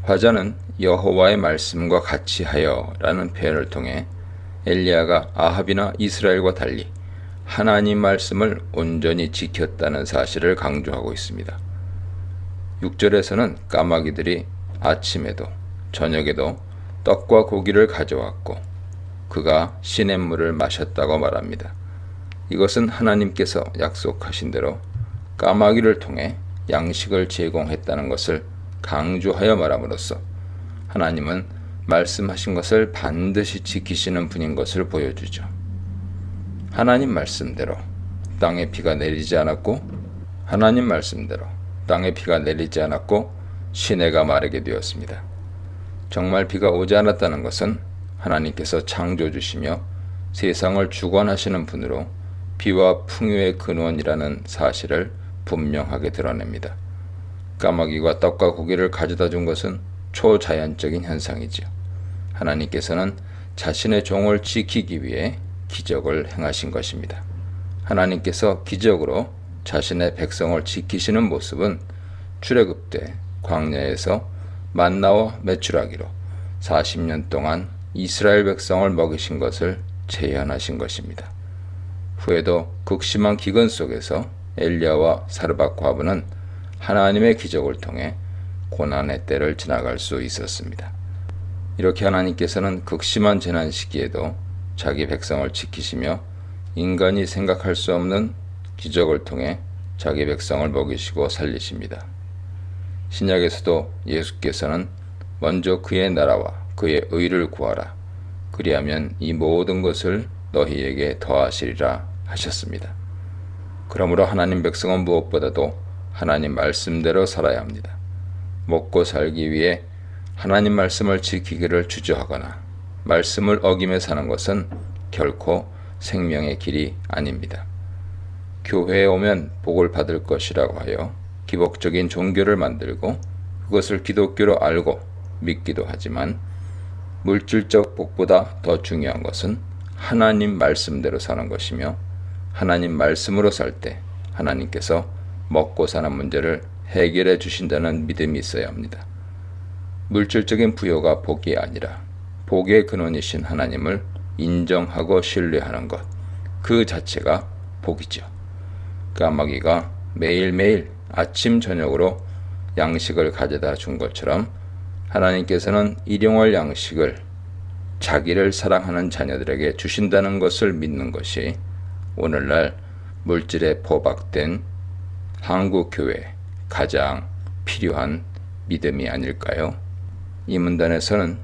화자는 여호와의 말씀과 같이 하여 라는 표현을 통해 엘리야가 아합이나 이스라엘과 달리 하나님 말씀을 온전히 지켰다는 사실을 강조하고 있습니다. 6절에서는 까마귀들이 아침에도 저녁에도 떡과 고기를 가져왔고 그가 시냇물을 마셨다고 말합니다. 이것은 하나님께서 약속하신 대로 까마귀를 통해 양식을 제공했다는 것을 강조하여 말함으로써 하나님은 말씀하신 것을 반드시 지키시는 분인 것을 보여주죠. 하나님 말씀대로 땅에 비가 내리지 않았고 하나님 말씀대로 땅에 비가 내리지 않았고 시내가 마르게 되었습니다. 정말 비가 오지 않았다는 것은 하나님께서 창조주시며 세상을 주관하시는 분으로 비와 풍요의 근원이라는 사실을 분명하게 드러냅니다. 까마귀가 떡과 고기를 가져다 준 것은 초자연적인 현상이지요. 하나님께서는 자신의 종을 지키기 위해 기적을 행하신 것입니다. 하나님께서 기적으로 자신의 백성을 지키시는 모습은 출애굽 때 광야에서 만나와 메추라기로 40년 동안 이스라엘 백성을 먹이신 것을 재현하신 것입니다. 후에도 극심한 기근 속에서 엘리야와 사르밧 과부는 하나님의 기적을 통해 고난의 때를 지나갈 수 있었습니다. 이렇게 하나님께서는 극심한 재난 시기에도 자기 백성을 지키시며 인간이 생각할 수 없는 기적을 통해 자기 백성을 먹이시고 살리십니다. 신약에서도 예수께서는 먼저 그의 나라와 그의 의를 구하라. 그리하면 이 모든 것을 너희에게 더하시리라 하셨습니다. 그러므로 하나님 백성은 무엇보다도 하나님 말씀대로 살아야 합니다. 먹고 살기 위해 하나님 말씀을 지키기를 주저하거나 말씀을 어기며 사는 것은 결코 생명의 길이 아닙니다. 교회에 오면 복을 받을 것이라고 하여 기복적인 종교를 만들고 그것을 기독교로 알고 믿기도 하지만 물질적 복보다 더 중요한 것은 하나님 말씀대로 사는 것이며 하나님 말씀으로 살 때 하나님께서 먹고 사는 문제를 해결해 주신다는 믿음이 있어야 합니다. 물질적인 부여가 복이 아니라 복의 근원이신 하나님을 인정하고 신뢰하는 것, 그 자체가 복이죠. 까마귀가 매일매일 아침 저녁으로 양식을 가져다 준 것처럼 하나님께서는 일용할 양식을 자기를 사랑하는 자녀들에게 주신다는 것을 믿는 것이 오늘날 물질에 포박된 한국교회에 가장 필요한 믿음이 아닐까요? 이 문단에서는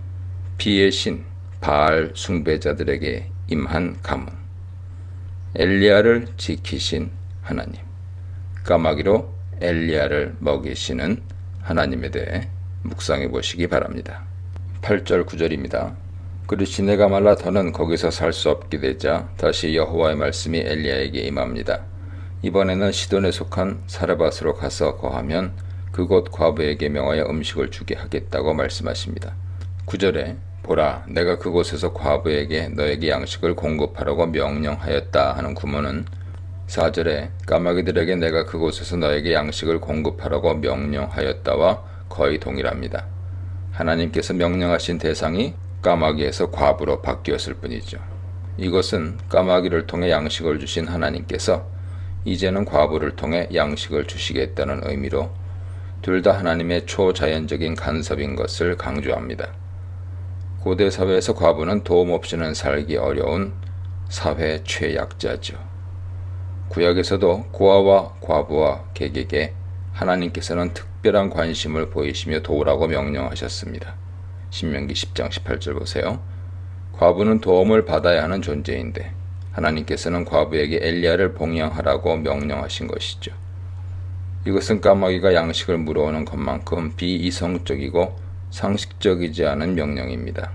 비의 신 바알 숭배자들에게 임한 가뭄, 엘리야를 지키신 하나님, 까마귀로 엘리야를 먹이시는 하나님에 대해 묵상해 보시기 바랍니다. 8절 9절입니다. 그릇 시내가 말라 더는 거기서 살 수 없게 되자 다시 여호와의 말씀이 엘리야에게 임합니다. 이번에는 시돈에 속한 사르밧으로 가서 거하면 그곳 과부에게 명하여 음식을 주게 하겠다고 말씀하십니다. 9절에 보라, 내가 그곳에서 과부에게 너에게 양식을 공급하라고 명령하였다 하는 구문은 4절에 까마귀들에게 내가 그곳에서 너에게 양식을 공급하라고 명령하였다와 거의 동일합니다. 하나님께서 명령하신 대상이 까마귀에서 과부로 바뀌었을 뿐이죠. 이것은 까마귀를 통해 양식을 주신 하나님께서 이제는 과부를 통해 양식을 주시겠다는 의미로 둘 다 하나님의 초자연적인 간섭인 것을 강조합니다. 고대 사회에서 과부는 도움 없이는 살기 어려운 사회 최약자죠. 구약에서도 고아와 과부와 객에게 하나님께서는 특별한 관심을 보이시며 도우라고 명령하셨습니다. 신명기 10장 18절 보세요. 과부는 도움을 받아야 하는 존재인데 하나님께서는 과부에게 엘리야를 봉양하라고 명령하신 것이죠. 이것은 까마귀가 양식을 물어오는 것만큼 비이성적이고 상식적이지 않은 명령입니다.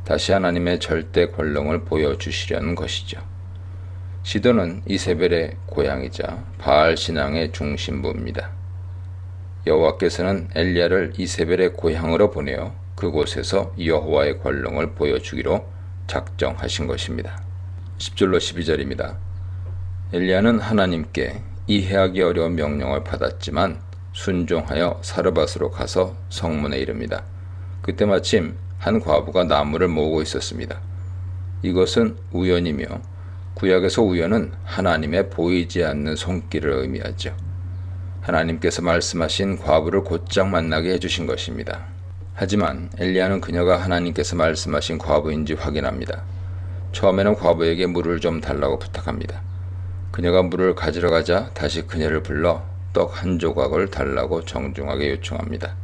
다시 하나님의 절대 권능을 보여주시려는 것이죠. 시돈은 이세벨의 고향이자 바알 신앙의 중심부입니다. 여호와께서는 엘리야를 이세벨의 고향으로 보내어 그곳에서 여호와의 권능을 보여주기로 작정하신 것입니다. 10절로 12절입니다. 엘리야는 하나님께 이해하기 어려운 명령을 받았지만 순종하여 사르밧으로 가서 성문에 이릅니다. 그때 마침 한 과부가 나무를 모으고 있었습니다. 이것은 우연이며 구약에서 우연은 하나님의 보이지 않는 손길을 의미하죠. 하나님께서 말씀하신 과부를 곧장 만나게 해주신 것입니다. 하지만 엘리야는 그녀가 하나님께서 말씀하신 과부인지 확인합니다. 처음에는 과부에게 물을 좀 달라고 부탁합니다. 그녀가 물을 가지러 가자 다시 그녀를 불러 떡 한 조각을 달라고 정중하게 요청합니다.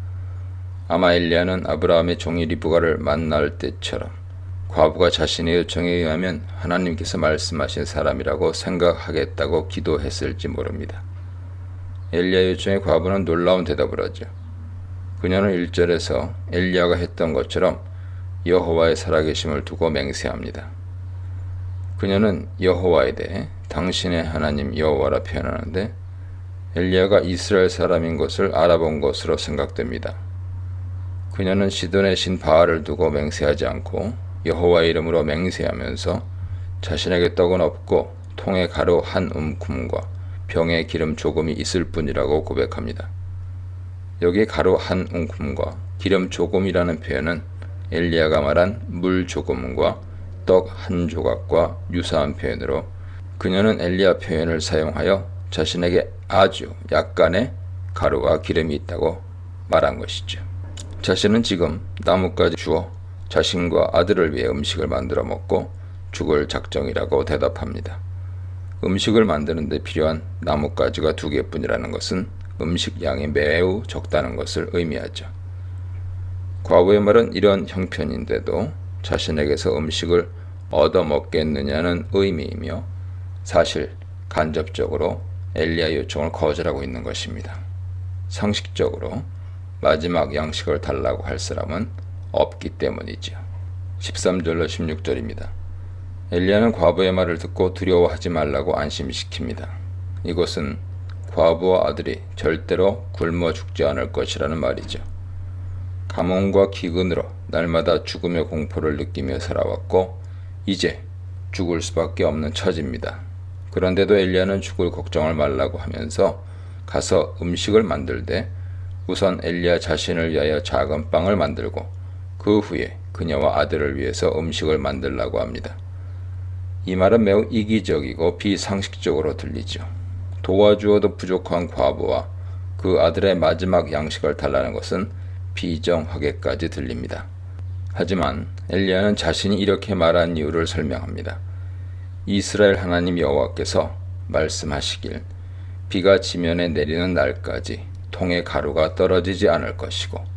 아마 엘리야는 아브라함의 종이 리브가를 만날 때처럼 과부가 자신의 요청에 의하면 하나님께서 말씀하신 사람이라고 생각하겠다고 기도했을지 모릅니다. 엘리야 요청에 과부는 놀라운 대답을 하죠. 그녀는 1절에서 엘리야가 했던 것처럼 여호와의 살아계심을 두고 맹세합니다. 그녀는 여호와에 대해 당신의 하나님 여호와라 표현하는데 엘리야가 이스라엘 사람인 것을 알아본 것으로 생각됩니다. 그녀는 시돈의 신 바알을 두고 맹세하지 않고 여호와의 이름으로 맹세하면서 자신에게 떡은 없고 통에 가루 한 움큼과 병에 기름 조금이 있을 뿐이라고 고백합니다. 여기 가루 한 움큼과 기름 조금이라는 표현은 엘리야가 말한 물 조금과 떡 한 조각과 유사한 표현으로 그녀는 엘리야 표현을 사용하여 자신에게 아주 약간의 가루와 기름이 있다고 말한 것이죠. 자신은 지금 나뭇가지 주어 자신과 아들을 위해 음식을 만들어 먹고 죽을 작정이라고 대답합니다. 음식을 만드는 데 필요한 나뭇가지가 2개뿐이라는 것은 음식 양이 매우 적다는 것을 의미하죠. 과부의 말은 이런 형편인데도 자신에게서 음식을 얻어먹겠느냐는 의미이며 사실 간접적으로 엘리야 요청을 거절하고 있는 것입니다. 상식적으로 마지막 양식을 달라고 할 사람은 없기 때문이죠. 13절로 16절입니다. 엘리야는 과부의 말을 듣고 두려워하지 말라고 안심시킵니다. 이것은 과부와 아들이 절대로 굶어 죽지 않을 것이라는 말이죠. 가뭄과 기근으로 날마다 죽음의 공포를 느끼며 살아왔고 이제 죽을 수밖에 없는 처지입니다. 그런데도 엘리야는 죽을 걱정을 말라고 하면서 가서 음식을 만들되 우선 엘리야 자신을 위하여 작은 빵을 만들고 그 후에 그녀와 아들을 위해서 음식을 만들라고 합니다. 이 말은 매우 이기적이고 비상식적으로 들리죠. 도와주어도 부족한 과부와 그 아들의 마지막 양식을 달라는 것은 비정하게까지 들립니다. 하지만 엘리야는 자신이 이렇게 말한 이유를 설명합니다. 이스라엘 하나님 여호와께서 말씀하시길 비가 지면에 내리는 날까지 통에 가루가 떨어지지 않을 것이고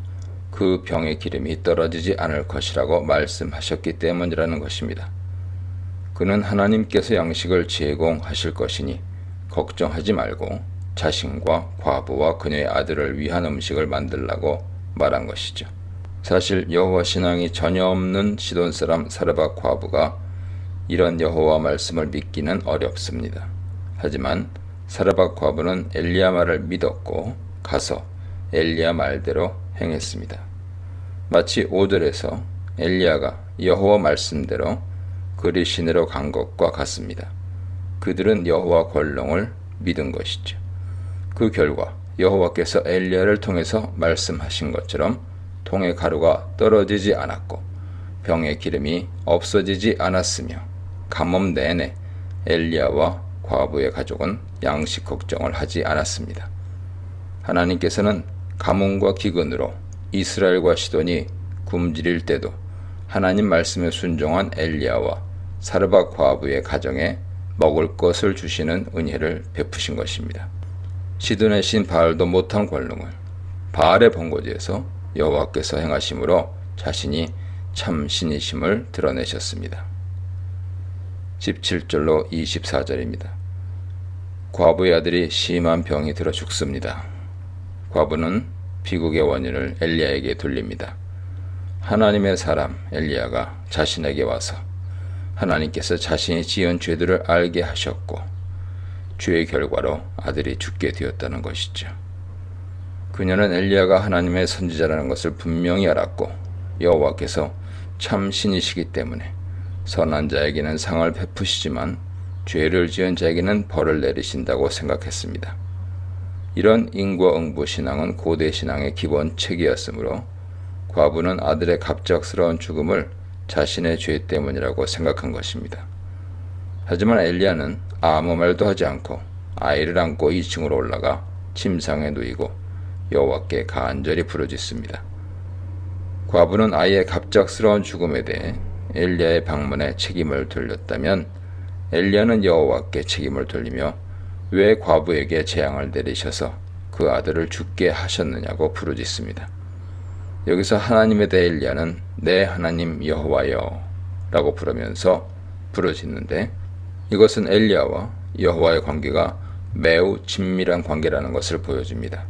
그 병의 기름이 떨어지지 않을 것이라고 말씀하셨기 때문이라는 것입니다. 그는 하나님께서 양식을 제공하실 것이니 걱정하지 말고 자신과 과부와 그녀의 아들을 위한 음식을 만들라고 말한 것이죠. 사실 여호와 신앙이 전혀 없는 시돈 사람 사르밧 과부가 이런 여호와 말씀을 믿기는 어렵습니다. 하지만 사르밧 과부는 엘리야 말을 믿었고 가서 엘리야 말대로 행했습니다. 마치 5절에서 엘리야가 여호와 말씀대로 그리 시내로 간 것과 같습니다. 그들은 여호와 권능을 믿은 것이죠. 그 결과 여호와께서 엘리야를 통해서 말씀하신 것처럼 통의 가루가 떨어지지 않았고 병의 기름이 없어지지 않았으며 가뭄 내내 엘리야와 과부의 가족은 양식 걱정을 하지 않았습니다. 하나님께서는 가뭄과 기근으로 이스라엘과 시돈이 굶주릴 때도 하나님 말씀에 순종한 엘리야와 사르밧 과부의 가정에 먹을 것을 주시는 은혜를 베푸신 것입니다. 시돈의 신 바알도 못한 권능을 바알의 번거지에서 여호와께서 행하심으로 자신이 참 신이심을 드러내셨습니다. 17절로 24절입니다. 과부의 아들이 심한 병이 들어 죽습니다. 과부는 비극의 원인을 엘리야에게 돌립니다. 하나님의 사람 엘리야가 자신에게 와서 하나님께서 자신이 지은 죄들을 알게 하셨고 죄의 결과로 아들이 죽게 되었다는 것이죠. 그녀는 엘리야가 하나님의 선지자라는 것을 분명히 알았고 여호와께서 참 신이시기 때문에 선한 자에게는 상을 베푸시지만 죄를 지은 자에게는 벌을 내리신다고 생각했습니다. 이런 인과응보 신앙은 고대 신앙의 기본책이었으므로 과부는 아들의 갑작스러운 죽음을 자신의 죄 때문이라고 생각한 것입니다. 하지만 엘리야는 아무 말도 하지 않고 아이를 안고 2층으로 올라가 침상에 누이고 여호와께 간절히 부르짖습니다. 과부는 아이의 갑작스러운 죽음에 대해 엘리야의 방문에 책임을 돌렸다면 엘리야는 여호와께 책임을 돌리며 왜 과부에게 재앙을 내리셔서 그 아들을 죽게 하셨느냐고 부르짖습니다. 여기서 하나님에 대해 엘리야는 내 하나님 여호와여 라고 부르면서 부르짖는데, 이것은 엘리야와 여호와의 관계가 매우 친밀한 관계라는 것을 보여줍니다.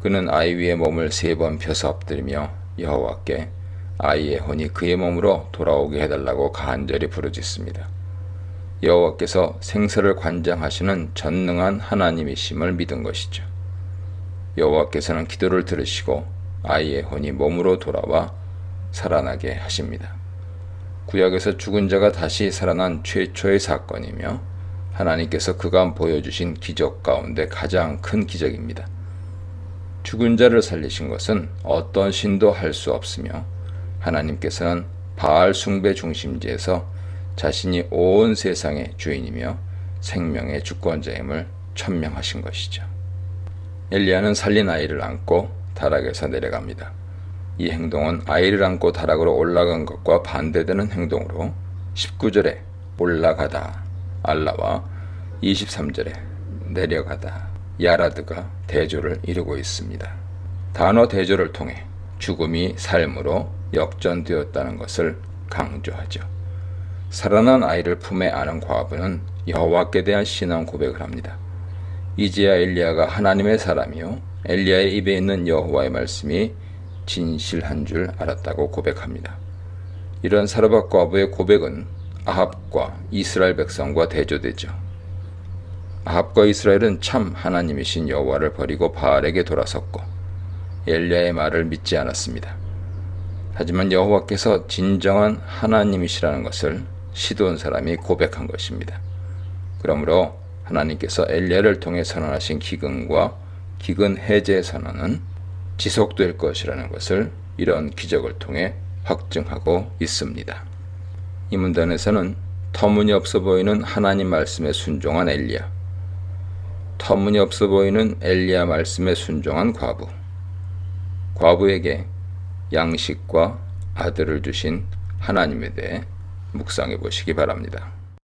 그는 아이 위에 몸을 3번 펴서 엎드리며 여호와께 아이의 혼이 그의 몸으로 돌아오게 해달라고 간절히 부르짖습니다. 여호와께서 생사를 관장하시는 전능한 하나님이심을 믿은 것이죠. 여호와께서는 기도를 들으시고 아이의 혼이 몸으로 돌아와 살아나게 하십니다. 구약에서 죽은 자가 다시 살아난 최초의 사건이며 하나님께서 그간 보여주신 기적 가운데 가장 큰 기적입니다. 죽은 자를 살리신 것은 어떤 신도 할 수 없으며 하나님께서는 바알 숭배 중심지에서 자신이 온 세상의 주인이며 생명의 주권자임을 천명하신 것이죠. 엘리야는 살린 아이를 안고 다락에서 내려갑니다. 이 행동은 아이를 안고 다락으로 올라간 것과 반대되는 행동으로 19절에 올라가다 알라와 23절에 내려가다 야라드가 대조를 이루고 있습니다. 단어 대조를 통해 죽음이 삶으로 역전되었다는 것을 강조하죠. 살아난 아이를 품에 안은 과부는 여호와께 대한 신앙 고백을 합니다. 이제야 엘리야가 하나님의 사람이요 엘리야의 입에 있는 여호와의 말씀이 진실한 줄 알았다고 고백합니다. 이런 사르밧 과부의 고백은 아합과 이스라엘 백성과 대조되죠. 아합과 이스라엘은 참 하나님이신 여호와를 버리고 바알에게 돌아섰고 엘리야의 말을 믿지 않았습니다. 하지만 여호와께서 진정한 하나님이시라는 것을 시돈 사람이 고백한 것입니다. 그러므로 하나님께서 엘리야를 통해 선언하신 기근과 기근 해제 선언은 지속될 것이라는 것을 이런 기적을 통해 확증하고 있습니다. 이 문단에서는 터무니없어 보이는 하나님 말씀에 순종한 엘리야, 터무니없어 보이는 엘리야 말씀에 순종한 과부, 과부에게 양식과 아들을 주신 하나님에 대해 묵상해 보시기 바랍니다.